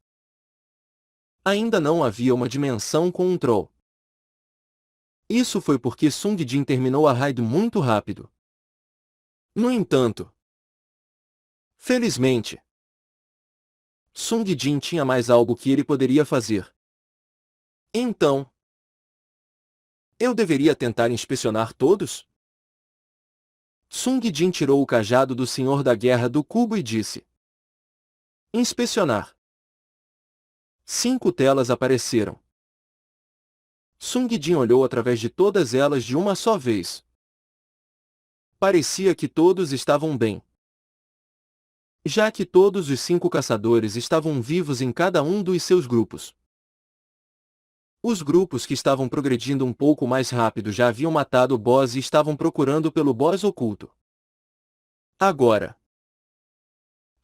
Ainda não havia uma dimensão com um troll. Isso foi porque Sung Jin terminou a raid muito rápido. No entanto, felizmente, Sung Jin tinha mais algo que ele poderia fazer. Então, eu deveria tentar inspecionar todos? Sung Jin tirou o cajado do Senhor da Guerra do cubo e disse: inspecionar. 5 telas apareceram. Sung Jin olhou através de todas elas de uma só vez. Parecia que todos estavam bem. Já que todos os 5 caçadores estavam vivos em cada um dos seus grupos. Os grupos que estavam progredindo um pouco mais rápido já haviam matado o boss e estavam procurando pelo boss oculto. Agora,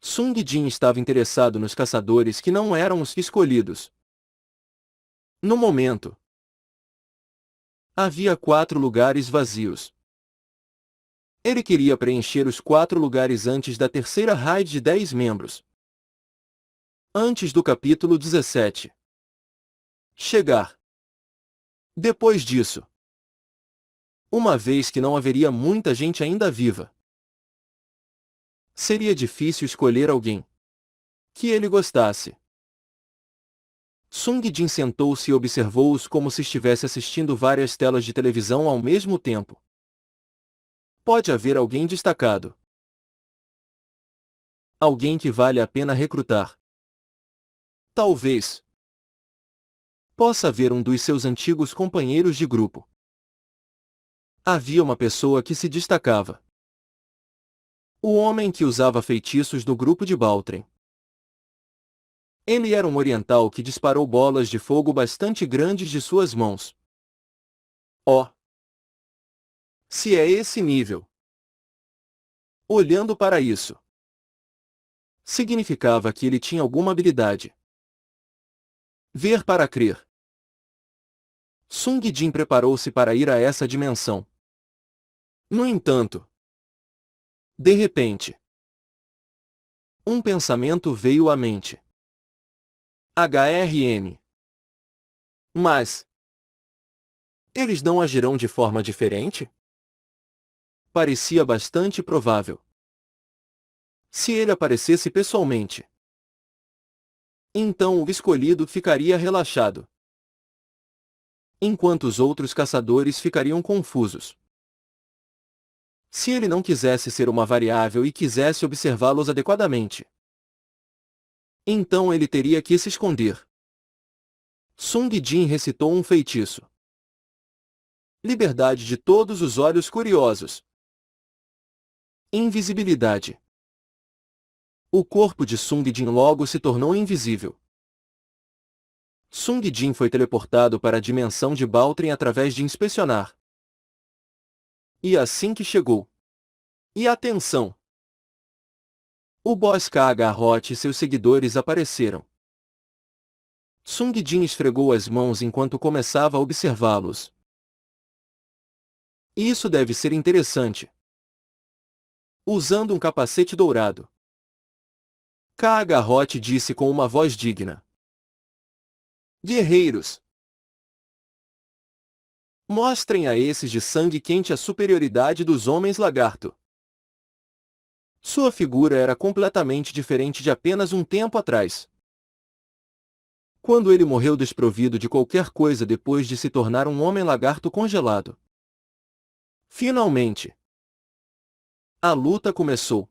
Sung Jin estava interessado nos caçadores que não eram os escolhidos. No momento, havia 4 lugares vazios. Ele queria preencher os 4 lugares antes da terceira raid de 10 membros. Antes do capítulo 17. Chegar. Depois disso, uma vez que não haveria muita gente ainda viva, seria difícil escolher alguém que ele gostasse. Sung Jin sentou-se e observou-os como se estivesse assistindo várias telas de televisão ao mesmo tempo. Pode haver alguém destacado. Alguém que vale a pena recrutar. Talvez possa haver um dos seus antigos companheiros de grupo. Havia uma pessoa que se destacava. O homem que usava feitiços do grupo de Baltren. Ele era um oriental que disparou bolas de fogo bastante grandes de suas mãos. Oh! Se é esse nível. Olhando para isso, significava que ele tinha alguma habilidade. Ver para crer. Sung Jin preparou-se para ir a essa dimensão. No entanto, de repente, um pensamento veio à mente. HRN. Mas eles não agirão de forma diferente? Parecia bastante provável. Se ele aparecesse pessoalmente, então o escolhido ficaria relaxado. enquanto os outros caçadores ficariam confusos. Se ele não quisesse ser uma variável e quisesse observá-los adequadamente, então ele teria que se esconder. Sung Jin recitou um feitiço. Liberdade de todos os olhos curiosos. Invisibilidade. O corpo de Sung Jin logo se tornou invisível. Sung Jin foi teleportado para a dimensão de Baltrim através de inspecionar. E assim que chegou. E atenção! O boss Kagarot e seus seguidores apareceram. Sung Jin esfregou as mãos enquanto começava a observá-los. Isso deve ser interessante. Usando um capacete dourado. Kagarot disse com uma voz digna. Guerreiros! Mostrem a esses de sangue quente a superioridade dos homens lagarto. Sua figura era completamente diferente de apenas um tempo atrás. Quando ele morreu desprovido de qualquer coisa depois de se tornar um homem lagarto congelado. Finalmente, a luta começou.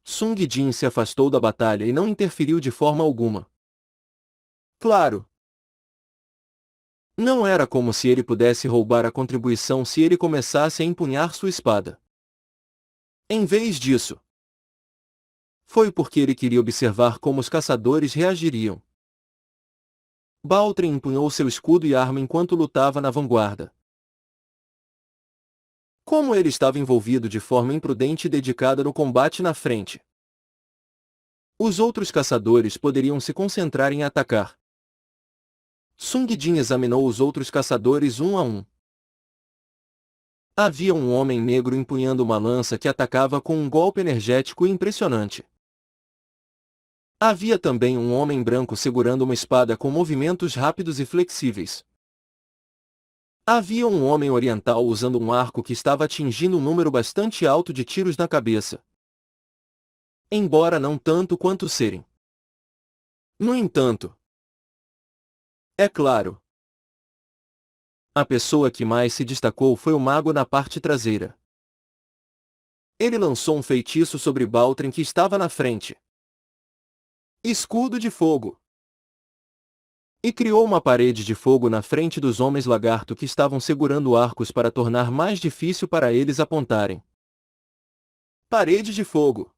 Sung Jin se afastou da batalha e não interferiu de forma alguma. Claro. Não era como se ele pudesse roubar a contribuição se ele começasse a empunhar sua espada. Em vez disso, foi porque ele queria observar como os caçadores reagiriam. Baltrim empunhou seu escudo e arma enquanto lutava na vanguarda. Como ele estava envolvido de forma imprudente e dedicada no combate na frente, os outros caçadores poderiam se concentrar em atacar. Sung Jin examinou os outros caçadores um a um. Havia um homem negro empunhando uma lança que atacava com um golpe energético e impressionante. Havia também um homem branco segurando uma espada com movimentos rápidos e flexíveis. Havia um homem oriental usando um arco que estava atingindo um número bastante alto de tiros na cabeça. Embora não tanto quanto serem. No entanto, é claro, a pessoa que mais se destacou foi o mago na parte traseira. Ele lançou um feitiço sobre Baltrim que estava na frente. Escudo de fogo. E criou uma parede de fogo na frente dos homens lagarto que estavam segurando arcos para tornar mais difícil para eles apontarem. Parede de fogo.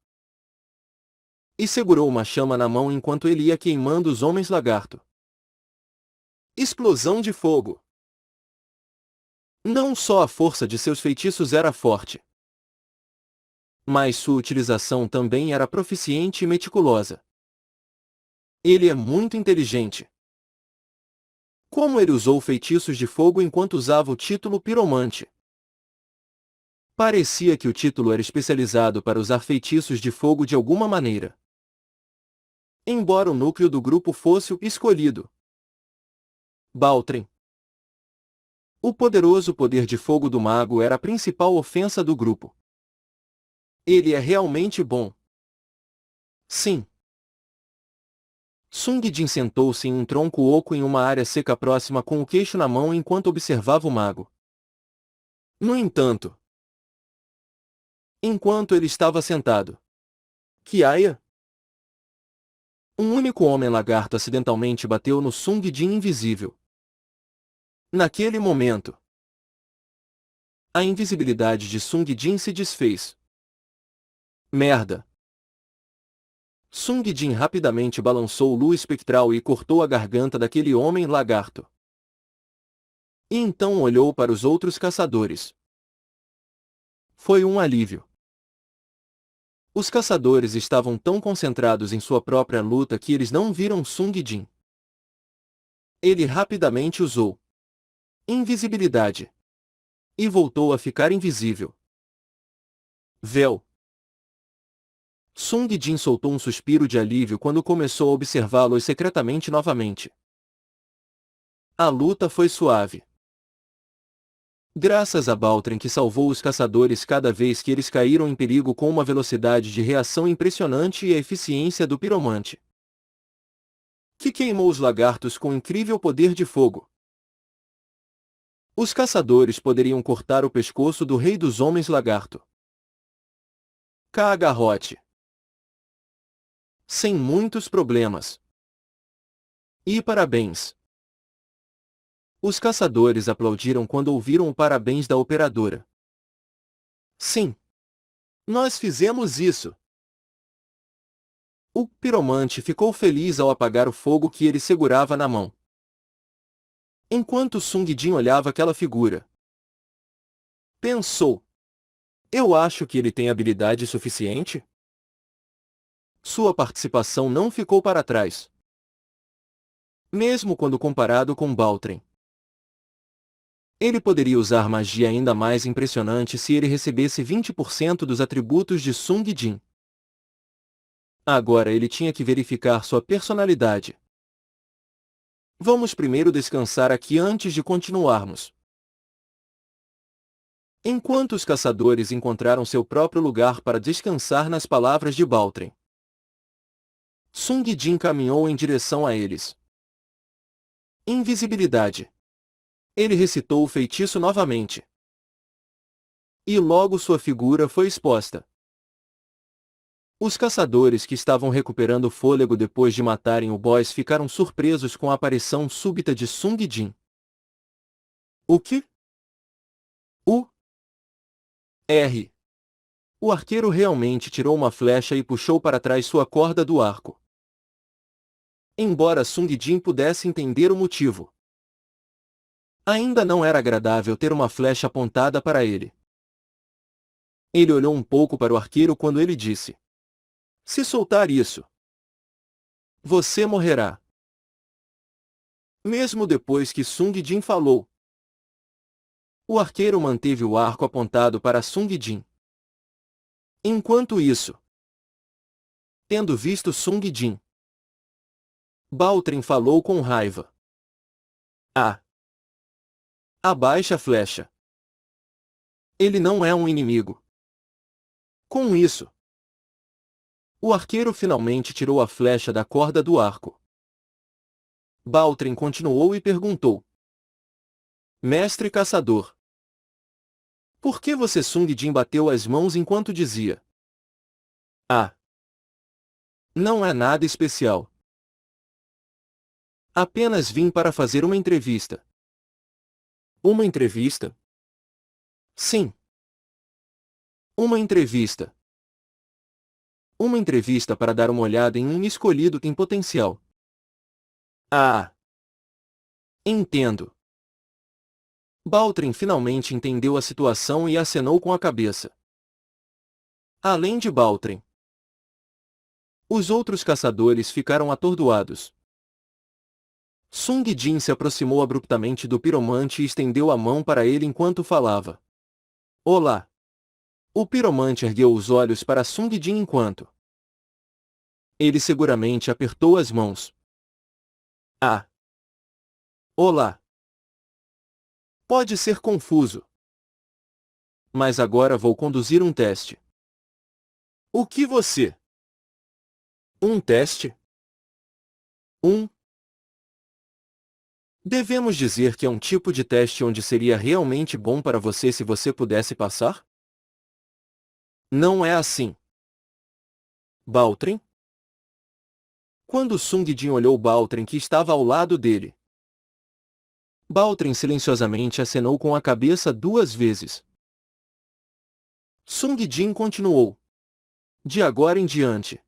E segurou uma chama na mão enquanto ele ia queimando os homens lagarto. Explosão de fogo. Não só a força de seus feitiços era forte, mas sua utilização também era proficiente e meticulosa. Ele é muito inteligente. Como ele usou feitiços de fogo enquanto usava o título Piromante? Parecia que o título era especializado para usar feitiços de fogo de alguma maneira. Embora o núcleo do grupo fosse o escolhido. Baltrim. O poderoso poder de fogo do mago era a principal ofensa do grupo. Ele é realmente bom. Sim. Sung Jin sentou-se em um tronco oco em uma área seca próxima com o queixo na mão enquanto observava o mago. No entanto, enquanto ele estava sentado, Kiaya, um único homem lagarto acidentalmente bateu no Sung Jin invisível. Naquele momento, a invisibilidade de Sung Jin se desfez. Merda! Sung Jin rapidamente balançou o Lu espectral e cortou a garganta daquele homem lagarto. E então olhou para os outros caçadores. Foi um alívio. Os caçadores estavam tão concentrados em sua própria luta que eles não viram Sung Jin. Ele rapidamente usou invisibilidade e voltou a ficar invisível. Véu. Sung Jin soltou um suspiro de alívio quando começou a observá-los secretamente novamente. A luta foi suave. Graças a Baltrim que salvou os caçadores cada vez que eles caíram em perigo com uma velocidade de reação impressionante e a eficiência do piromante. que queimou os lagartos com incrível poder de fogo. Os caçadores poderiam cortar o pescoço do rei dos homens lagarto. K-garrote. Sem muitos problemas. E parabéns. Os caçadores aplaudiram quando ouviram o parabéns da operadora. Sim. Nós fizemos isso. O piromante ficou feliz ao apagar o fogo que ele segurava na mão. Enquanto Sung Jin olhava aquela figura, pensou: eu acho que ele tem habilidade suficiente? Sua participação não ficou para trás. Mesmo quando comparado com Baltren. Ele poderia usar magia ainda mais impressionante se ele recebesse 20% dos atributos de Sung Jin. Agora ele tinha que verificar sua personalidade. Vamos primeiro descansar aqui antes de continuarmos. Enquanto os caçadores encontraram seu próprio lugar para descansar nas palavras de Baltren, Sung Jin caminhou em direção a eles. Invisibilidade. Ele recitou o feitiço novamente. E logo sua figura foi exposta. Os caçadores que estavam recuperando fôlego depois de matarem o boss ficaram surpresos com a aparição súbita de Sung Jin. O que? O arqueiro realmente tirou uma flecha e puxou para trás sua corda do arco. Embora Sung Jin pudesse entender o motivo, ainda não era agradável ter uma flecha apontada para ele. Ele olhou um pouco para o arqueiro quando ele disse: se soltar isso, você morrerá. Mesmo depois que Sung Jin falou, o arqueiro manteve o arco apontado para Sung Jin. Enquanto isso, tendo visto Sung Jin, Baltren falou com raiva: abaixe a flecha. Ele não é um inimigo. Com isso, o arqueiro finalmente tirou a flecha da corda do arco. Baltren continuou e perguntou: mestre caçador, por que você Sung Jin bateu as mãos enquanto dizia: não é nada especial. Apenas vim para fazer uma entrevista. Uma entrevista? Sim. Uma entrevista. Uma entrevista para dar uma olhada em um escolhido em potencial. Entendo. Baltren finalmente entendeu a situação e acenou com a cabeça. Além de Baltren, os outros caçadores ficaram atordoados. Sung Jin se aproximou abruptamente do piromante e estendeu a mão para ele enquanto falava. Olá. O piromante ergueu os olhos para Sung Jin enquanto ele seguramente apertou as mãos. Olá. Pode ser confuso. Mas agora vou conduzir um teste. O que você? Um teste? Devemos dizer que é um tipo de teste onde seria realmente bom para você se você pudesse passar? Não é assim. Baltren? Quando Sung Jin olhou Baltren que estava ao lado dele, Baltren silenciosamente acenou com a cabeça 2 vezes. Sung Jin continuou. De agora em diante,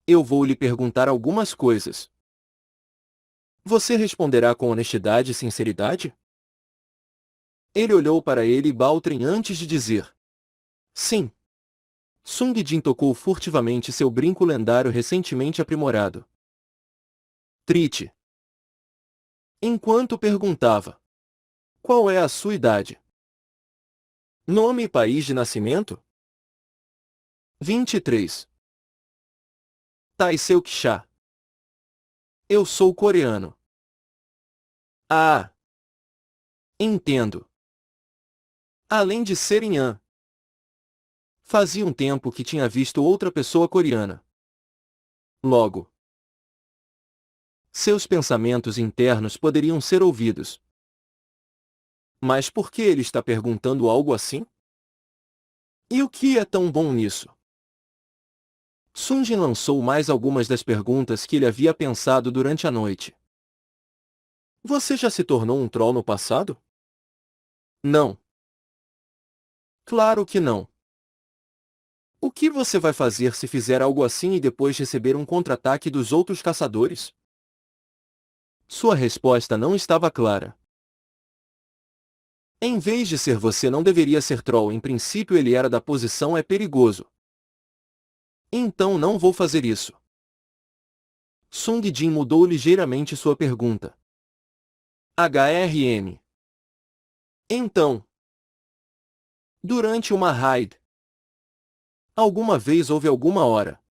eu vou lhe perguntar algumas coisas. Você responderá com honestidade e sinceridade? Ele olhou para ele e Baltren antes de dizer: sim. Sung Jin tocou furtivamente seu brinco lendário recentemente aprimorado. Trite. Enquanto perguntava: qual é a sua idade? Nome e país de nascimento? 23. Taiseu Ksha. Eu sou coreano. Entendo. Além de ser Yan, fazia um tempo que tinha visto outra pessoa coreana. Logo, Seus pensamentos internos poderiam ser ouvidos. Mas por que ele está perguntando algo assim? E o que é tão bom nisso? Sung Jin lançou mais algumas das perguntas que ele havia pensado durante a noite. Você já se tornou um troll no passado? Não. Claro que não. O que você vai fazer se fizer algo assim e depois receber um contra-ataque dos outros caçadores? Sua resposta não estava clara. Em vez de ser você não deveria ser troll, em princípio ele era da posição é perigoso. Então não vou fazer isso. Sung Jin mudou ligeiramente sua pergunta. HRM. Então, durante uma raid, alguma vez houve alguma hora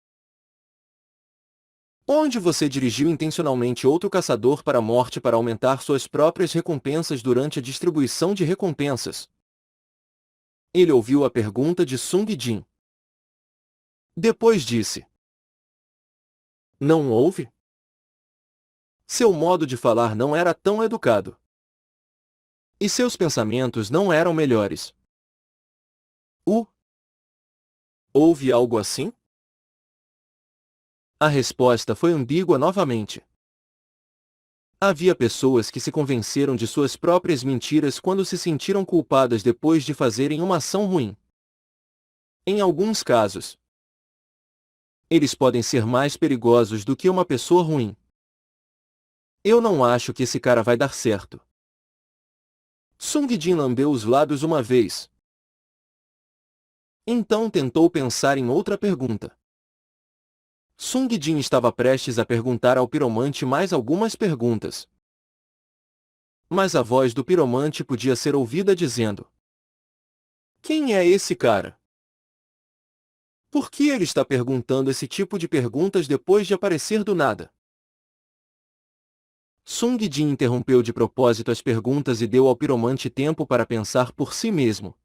onde você dirigiu intencionalmente outro caçador para a morte para aumentar suas próprias recompensas durante a distribuição de recompensas? Ele ouviu a pergunta de Sung Jin. Depois disse: Não houve? Seu modo de falar não era tão educado. E seus pensamentos não eram melhores. Houve algo assim? A resposta foi ambígua novamente. Havia pessoas que se convenceram de suas próprias mentiras quando se sentiram culpadas depois de fazerem uma ação ruim. Em alguns casos, eles podem ser mais perigosos do que uma pessoa ruim. Eu não acho que esse cara vai dar certo. Sung Jin lambeu os lábios uma vez. Então tentou pensar em outra pergunta. Sung Jin estava prestes a perguntar ao piromante mais algumas perguntas. Mas a voz do piromante podia ser ouvida dizendo: Quem é esse cara? Por que ele está perguntando esse tipo de perguntas depois de aparecer do nada? Sung Jin interrompeu de propósito as perguntas e deu ao piromante tempo para pensar por si mesmo.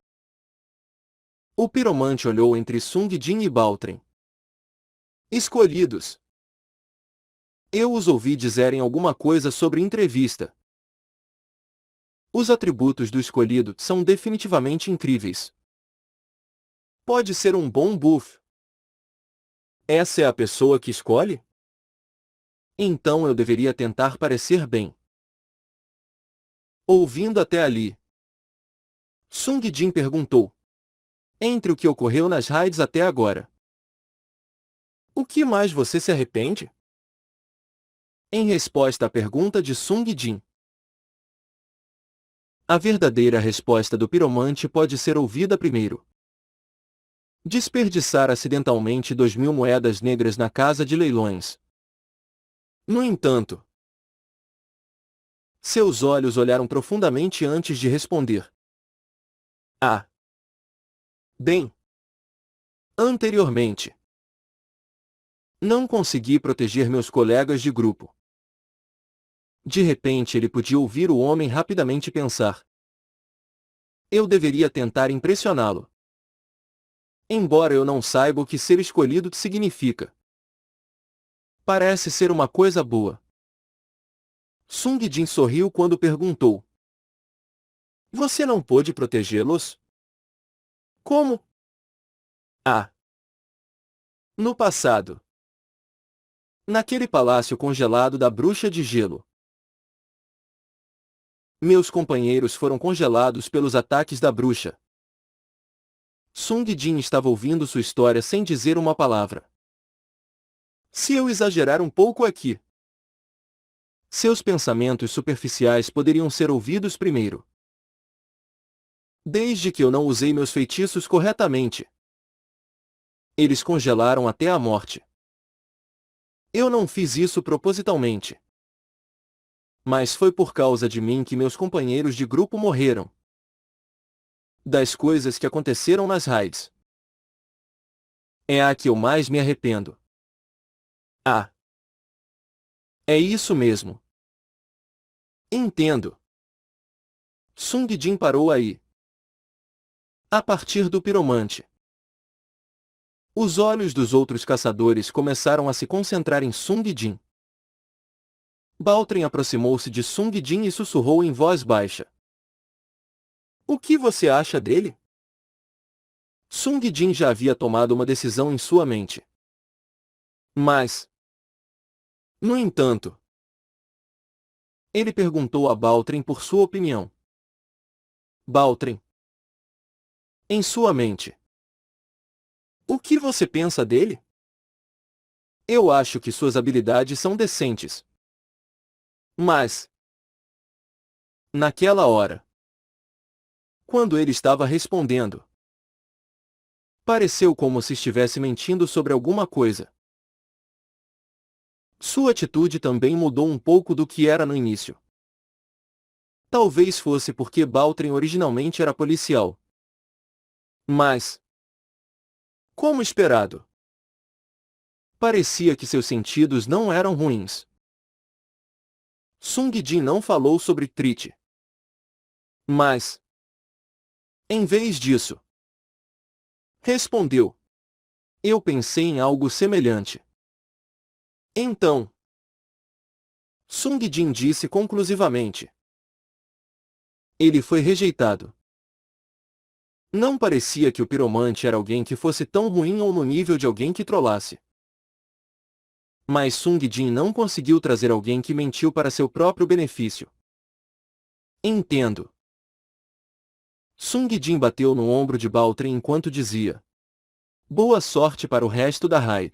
O piromante olhou entre Sung Jin e Baltren. Escolhidos. Eu os ouvi dizerem alguma coisa sobre entrevista. Os atributos do escolhido são definitivamente incríveis. Pode ser um bom buff. Essa é a pessoa que escolhe? Então eu deveria tentar parecer bem. Ouvindo até ali, Sung Jin perguntou: Entre o que ocorreu nas raids até agora, o que mais você se arrepende? Em resposta à pergunta de Sung Jin, a verdadeira resposta do piromante pode ser ouvida primeiro. Desperdiçar acidentalmente 2.000 moedas negras na casa de leilões. No entanto, seus olhos olharam profundamente antes de responder. Ah. Bem. Anteriormente, não consegui proteger meus colegas de grupo. De repente ele podia ouvir o homem rapidamente pensar: Eu deveria tentar impressioná-lo. Embora eu não saiba o que ser escolhido significa. Parece ser uma coisa boa. Sung Jin sorriu quando perguntou: Você não pôde protegê-los? Como? Ah. No passado. Naquele palácio congelado da bruxa de gelo. Meus companheiros foram congelados pelos ataques da bruxa. Sung Jin estava ouvindo sua história sem dizer uma palavra. Se eu exagerar um pouco aqui, seus pensamentos superficiais poderiam ser ouvidos primeiro. Desde que eu não usei meus feitiços corretamente, eles congelaram até a morte. Eu não fiz isso propositalmente. Mas foi por causa de mim que meus companheiros de grupo morreram. Das coisas que aconteceram nas raids, é a que eu mais me arrependo. Ah. É isso mesmo. Entendo. Sung Jin parou aí. A partir do piromante, os olhos dos outros caçadores começaram a se concentrar em Sung Jin. Baltrin aproximou-se de Sung Jin e sussurrou em voz baixa. O que você acha dele? Sung Jin já havia tomado uma decisão em sua mente. Mas, no entanto, ele perguntou a Baltrin por sua opinião. Baltrin, em sua mente, o que você pensa dele? Eu acho que suas habilidades são decentes. Mas, naquela hora, quando ele estava respondendo, pareceu como se estivesse mentindo sobre alguma coisa. Sua atitude também mudou um pouco do que era no início. Talvez fosse porque Baltrin originalmente era policial. Mas, como esperado, parecia que seus sentidos não eram ruins. Sung Jin não falou sobre Trit. Mas, em vez disso, respondeu. Eu pensei em algo semelhante. Então, Sung Jin disse conclusivamente. Ele foi rejeitado. Não parecia que o piromante era alguém que fosse tão ruim ou no nível de alguém que trollasse. Mas Sung Jin não conseguiu trazer alguém que mentiu para seu próprio benefício. Entendo. Sung Jin bateu no ombro de Baltrin enquanto dizia. Boa sorte para o resto da raid.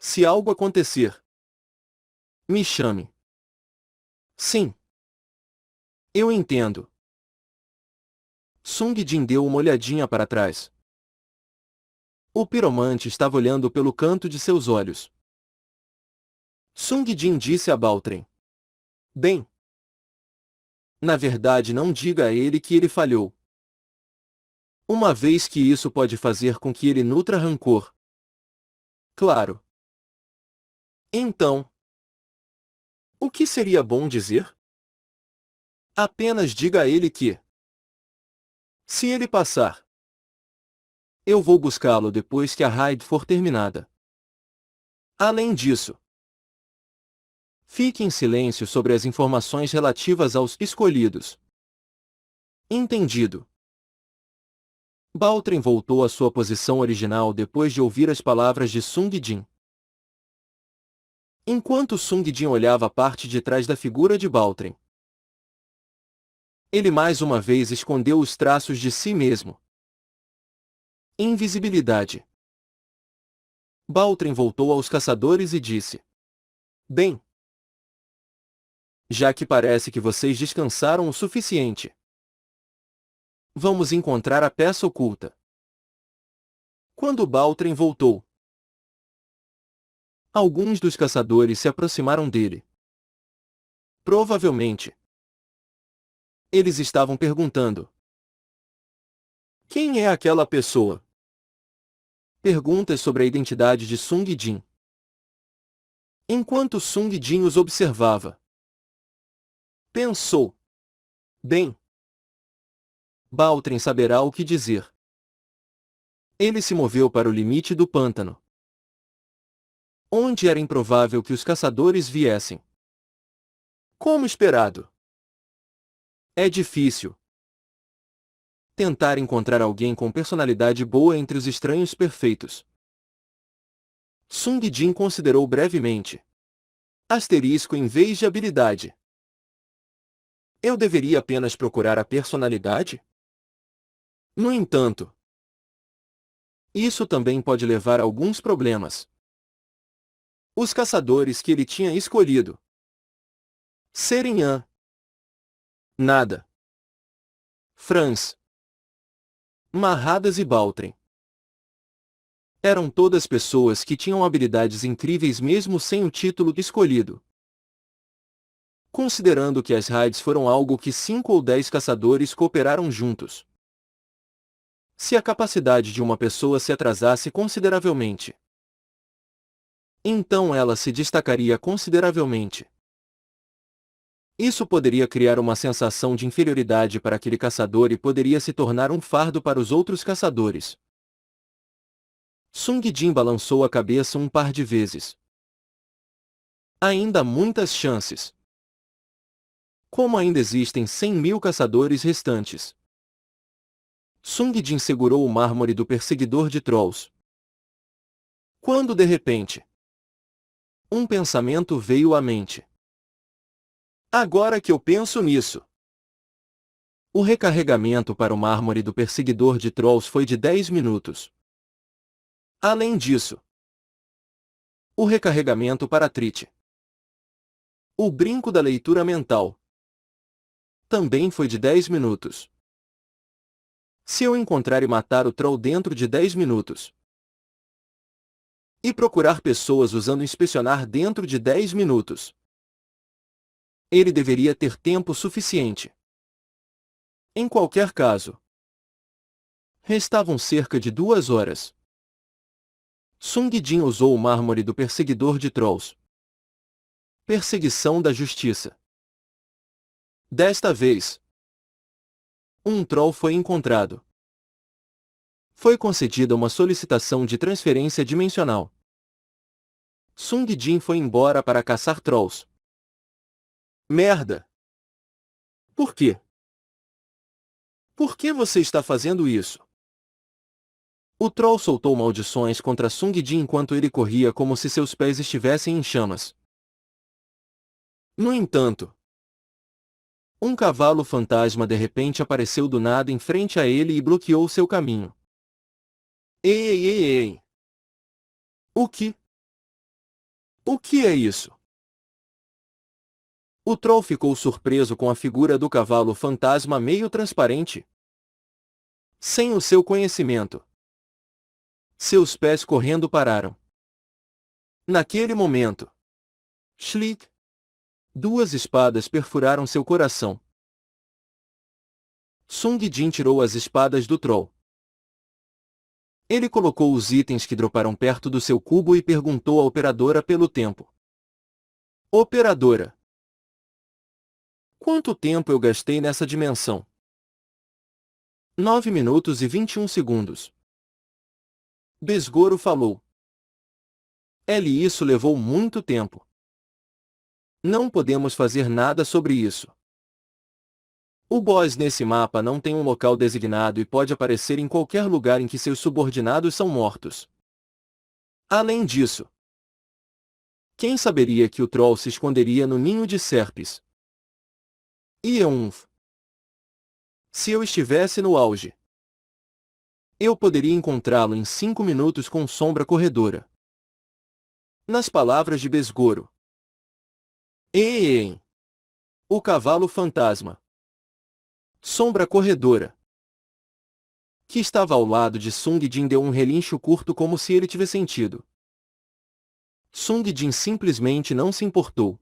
Se algo acontecer, me chame. Sim. Eu entendo. Sung Jin deu uma olhadinha para trás. O piromante estava olhando pelo canto de seus olhos. Sung Jin disse a Baltrin. Bem, na verdade não diga a ele que ele falhou. Uma vez que isso pode fazer com que ele nutra rancor. Claro. Então, o que seria bom dizer? Apenas diga a ele que, se ele passar, eu vou buscá-lo depois que a raid for terminada. Além disso, fique em silêncio sobre as informações relativas aos escolhidos. Entendido. Baltrin voltou à sua posição original depois de ouvir as palavras de Sung Jin. Enquanto Sung Jin olhava a parte de trás da figura de Baltrin, ele mais uma vez escondeu os traços de si mesmo. Invisibilidade. Baltrin voltou aos caçadores e disse. Bem, já que parece que vocês descansaram o suficiente, vamos encontrar a peça oculta. Quando Baltrin voltou, alguns dos caçadores se aproximaram dele. Provavelmente, eles estavam perguntando. Quem é aquela pessoa? Perguntas sobre a identidade de Sung Jin. Enquanto Sung Jin os observava, pensou. Bem, Baltrin saberá o que dizer. Ele se moveu para o limite do pântano, onde era improvável que os caçadores viessem. Como esperado. É difícil tentar encontrar alguém com personalidade boa entre os estranhos perfeitos. Sung Jin considerou brevemente. Asterisco em vez de habilidade. Eu deveria apenas procurar a personalidade? No entanto, isso também pode levar a alguns problemas. Os caçadores que ele tinha escolhido serem Nada, Franz, Marradas e Baltrin. Eram todas pessoas que tinham habilidades incríveis mesmo sem o título escolhido. Considerando que as raids foram algo que 5 ou 10 caçadores cooperaram juntos. Se a capacidade de uma pessoa se atrasasse consideravelmente, então ela se destacaria consideravelmente. Isso poderia criar uma sensação de inferioridade para aquele caçador e poderia se tornar um fardo para os outros caçadores. Sung Jin balançou a cabeça um par de vezes. Ainda há muitas chances. Como ainda existem 100.000 caçadores restantes? Sung Jin segurou o mármore do perseguidor de Trolls. Quando de repente, um pensamento veio à mente. Agora que eu penso nisso. O recarregamento para o mármore do perseguidor de Trolls foi de 10 minutos. Além disso, o recarregamento para Trit, o brinco da leitura mental, também foi de 10 minutos. Se eu encontrar e matar o Troll dentro de 10 minutos, e procurar pessoas usando inspecionar dentro de 10 minutos, ele deveria ter tempo suficiente. Em qualquer caso, restavam cerca de 2 horas. Sung Jin usou o mármore do perseguidor de Trolls. Perseguição da justiça. Desta vez, um Troll foi encontrado. Foi concedida uma solicitação de transferência dimensional. Sung Jin foi embora para caçar Trolls. Merda! Por quê? Por que você está fazendo isso? O Troll soltou maldições contra Sung Jin enquanto ele corria como se seus pés estivessem em chamas. No entanto, um cavalo fantasma de repente apareceu do nada em frente a ele e bloqueou seu caminho. Ei, ei, ei, ei! O que? O que é isso? O Troll ficou surpreso com a figura do cavalo fantasma meio transparente. Sem o seu conhecimento, seus pés correndo pararam. Naquele momento, Schlick, 2 espadas perfuraram seu coração. Sung Jin tirou as espadas do Troll. Ele colocou os itens que droparam perto do seu cubo e perguntou à operadora pelo tempo. Operadora, quanto tempo eu gastei nessa dimensão? 9 minutos e 21 segundos. Besgoro falou. Isso levou muito tempo. Não podemos fazer nada sobre isso. O boss nesse mapa não tem um local designado e pode aparecer em qualquer lugar em que seus subordinados são mortos. Além disso, quem saberia que o Troll se esconderia no ninho de serpes? Se eu estivesse no auge, eu poderia encontrá-lo em 5 minutos com sombra corredora. Nas palavras de Besgoro. Ei! O cavalo fantasma. Sombra corredora. Que estava ao lado de Sung Jin deu um relincho curto como se ele tivesse sentido. Sung Jin simplesmente não se importou.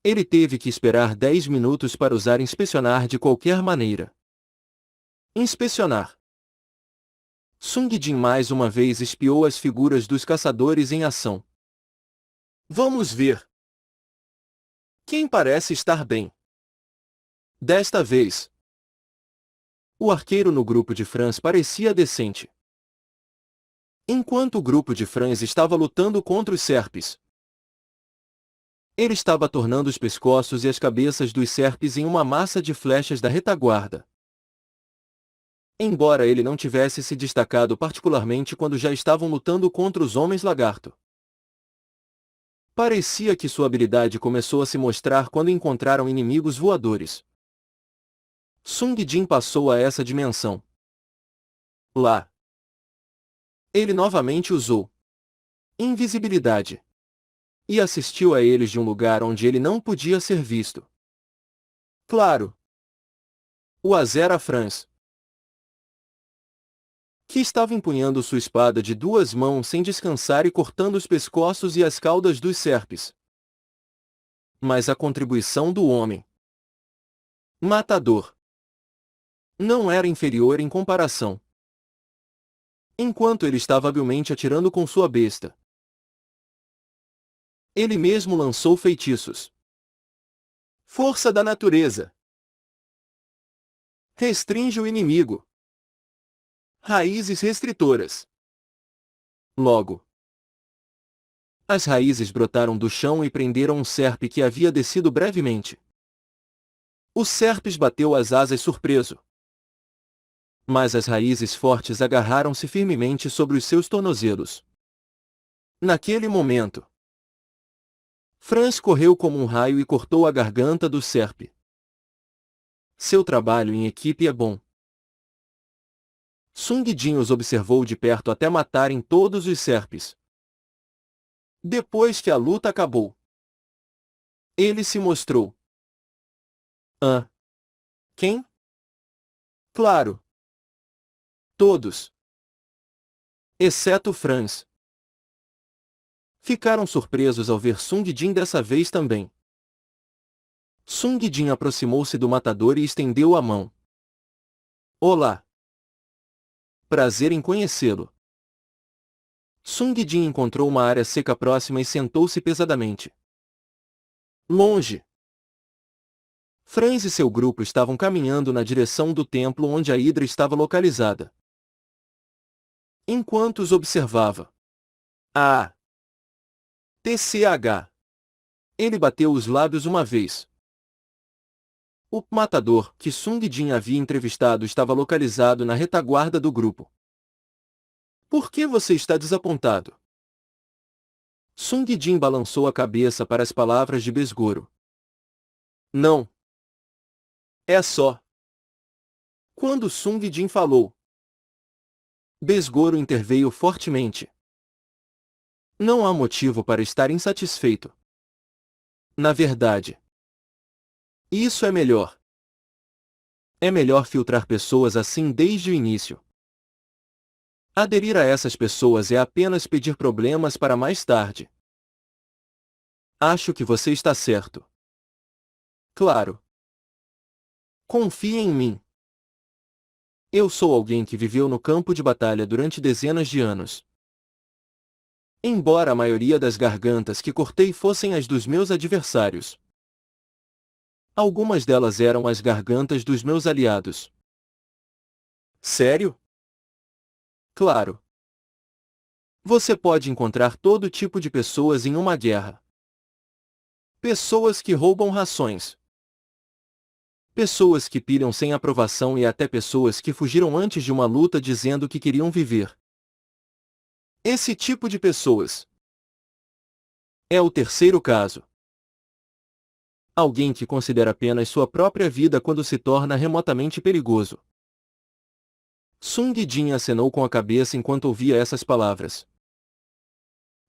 Ele teve que esperar 10 minutos para usar inspecionar de qualquer maneira. Inspecionar. Sung Jin mais uma vez espiou as figuras dos caçadores em ação. Vamos ver. Quem parece estar bem? Desta vez, o arqueiro no grupo de Franz parecia decente. Enquanto o grupo de Franz estava lutando contra os serpes, ele estava tornando os pescoços e as cabeças dos serpes em uma massa de flechas da retaguarda. Embora ele não tivesse se destacado particularmente quando já estavam lutando contra os homens-lagarto. Parecia que sua habilidade começou a se mostrar quando encontraram inimigos voadores. Sung Jin passou a essa dimensão. Lá, ele novamente usou invisibilidade e assistiu a eles de um lugar onde ele não podia ser visto. Claro, o Azera Franz, que estava empunhando sua espada de 2 mãos sem descansar e cortando os pescoços e as caudas dos serpes. Mas a contribuição do homem matador não era inferior em comparação. Enquanto ele estava habilmente atirando com sua besta, ele mesmo lançou feitiços. Força da natureza. Restringe o inimigo. Raízes restritoras. Logo, As raízes brotaram do chão e prenderam um serpe que havia descido brevemente. O serpes bateu as asas surpreso. Mas as raízes fortes agarraram-se firmemente sobre os seus tornozelos. Naquele momento, Franz correu como um raio e cortou a garganta do serpe. Seu trabalho em equipe é bom. Sung Jin os observou de perto até matarem todos os serpes. Depois que a luta acabou, ele se mostrou. Quem? Claro. Todos. Exceto Franz. Ficaram surpresos ao ver Sung Jin dessa vez também. Sung Jin aproximou-se do matador e estendeu a mão. Olá. Prazer em conhecê-lo. Sung Jin encontrou uma área seca próxima e sentou-se pesadamente. Longe. Franz e seu grupo estavam caminhando na direção do templo onde a Hidra estava localizada. Enquanto os observava. TCH. Ele bateu os lábios uma vez. O matador, que Sung Jin havia entrevistado, estava localizado na retaguarda do grupo. Por que você está desapontado? Sung Jin balançou a cabeça para as palavras de Besgoro. Não. É só. Quando Sung Jin falou, Besgoro interveio fortemente. Não há motivo para estar insatisfeito. Na verdade, isso é melhor. É melhor filtrar pessoas assim desde o início. Aderir a essas pessoas é apenas pedir problemas para mais tarde. Acho que você está certo. Claro. Confie em mim. Eu sou alguém que viveu no campo de batalha durante dezenas de anos. Embora a maioria das gargantas que cortei fossem as dos meus adversários, algumas delas eram as gargantas dos meus aliados. Sério? Claro. Você pode encontrar todo tipo de pessoas em uma guerra. Pessoas que roubam rações. Pessoas que pilham sem aprovação e até pessoas que fugiram antes de uma luta dizendo que queriam viver. Esse tipo de pessoas é o terceiro caso. Alguém que considera apenas sua própria vida quando se torna remotamente perigoso. Sung Jin acenou com a cabeça enquanto ouvia essas palavras.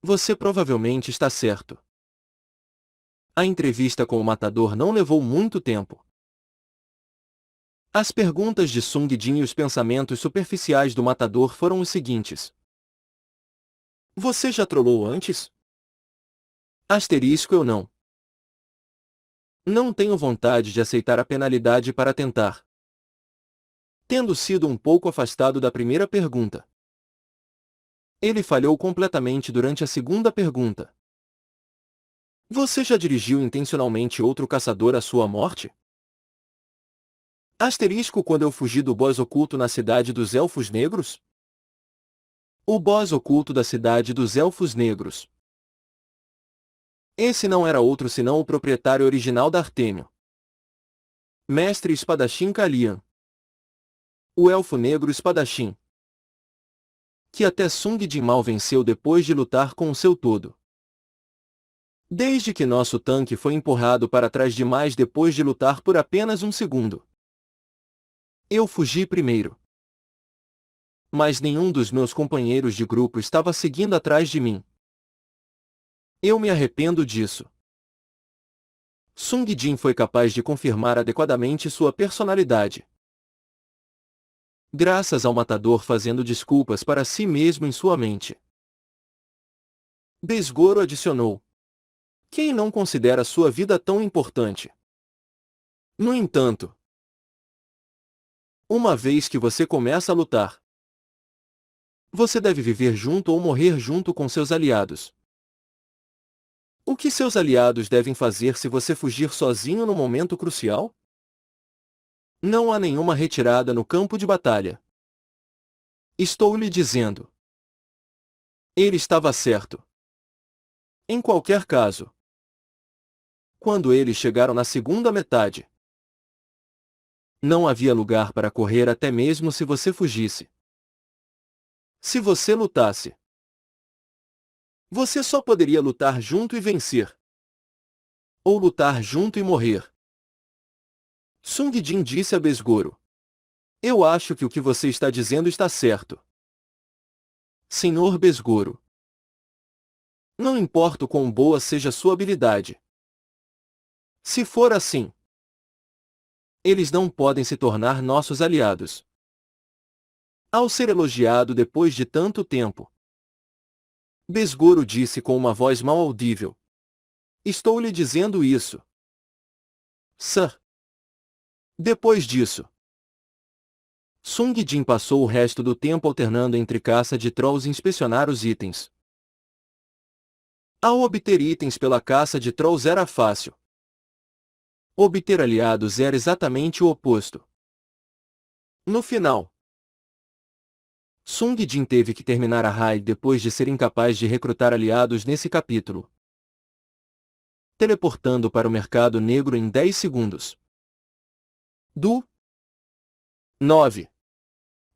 Você provavelmente está certo. A entrevista com o matador não levou muito tempo. As perguntas de Sung Jin e os pensamentos superficiais do matador foram os seguintes. Você já trollou antes? Eu não. Não tenho vontade de aceitar a penalidade para tentar. Tendo sido um pouco afastado da primeira pergunta, ele falhou completamente durante a segunda pergunta. Você já dirigiu intencionalmente outro caçador à sua morte? Quando eu fugi do boss oculto na cidade dos Elfos Negros? O boss oculto da cidade dos Elfos Negros. Esse não era outro senão o proprietário original da Artêmio. Mestre Espadachim Kalian. O Elfo Negro Espadachim. Que até Sung Jin mal venceu depois de lutar com o seu todo. Desde que nosso tanque foi empurrado para trás demais depois de lutar por apenas um segundo. Eu fugi primeiro. Mas nenhum dos meus companheiros de grupo estava seguindo atrás de mim. Eu me arrependo disso. Sung Jin foi capaz de confirmar adequadamente sua personalidade. Graças ao matador fazendo desculpas para si mesmo em sua mente. Besgoro adicionou. Quem não considera sua vida tão importante? No entanto, uma vez que você começa a lutar, você deve viver junto ou morrer junto com seus aliados. O que seus aliados devem fazer se você fugir sozinho no momento crucial? Não há nenhuma retirada no campo de batalha. Estou lhe dizendo. Ele estava certo. Em qualquer caso, quando eles chegaram na segunda metade, não havia lugar para correr até mesmo se você fugisse. Se você lutasse, você só poderia lutar junto e vencer. Ou lutar junto e morrer. Sung Jin disse a Besgoro. Eu acho que o que você está dizendo está certo. Senhor Besgoro. Não importa o quão boa seja sua habilidade. Se for assim, eles não podem se tornar nossos aliados. Ao ser elogiado depois de tanto tempo, Besgoro disse com uma voz mal audível. Estou lhe dizendo isso. Sir. Depois disso, Sung Jin passou o resto do tempo alternando entre caça de trolls e inspecionar os itens. Ao obter itens pela caça de trolls era fácil. Obter aliados era exatamente o oposto. No final, Sung Jin teve que terminar a raid depois de ser incapaz de recrutar aliados nesse capítulo, teleportando para o mercado negro em 10 segundos. Do 9.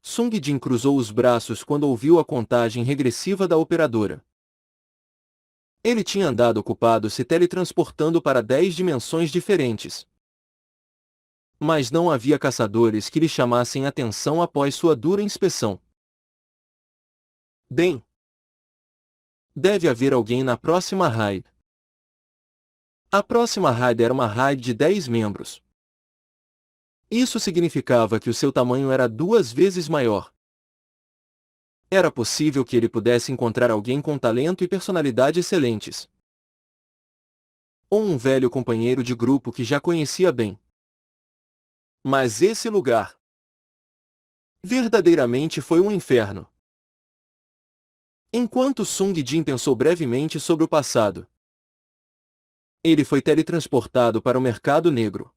Sung Jin cruzou os braços quando ouviu a contagem regressiva da operadora. Ele tinha andado ocupado se teletransportando para 10 dimensões diferentes. Mas não havia caçadores que lhe chamassem atenção após sua dura inspeção. Bem, deve haver alguém na próxima raid. A próxima raid era uma raid de 10 membros. Isso significava que o seu tamanho era 2 vezes maior. Era possível que ele pudesse encontrar alguém com talento e personalidade excelentes. Ou um velho companheiro de grupo que já conhecia bem. Mas esse lugar verdadeiramente foi um inferno. Enquanto Sung Jin pensou brevemente sobre o passado, ele foi teletransportado para o mercado negro.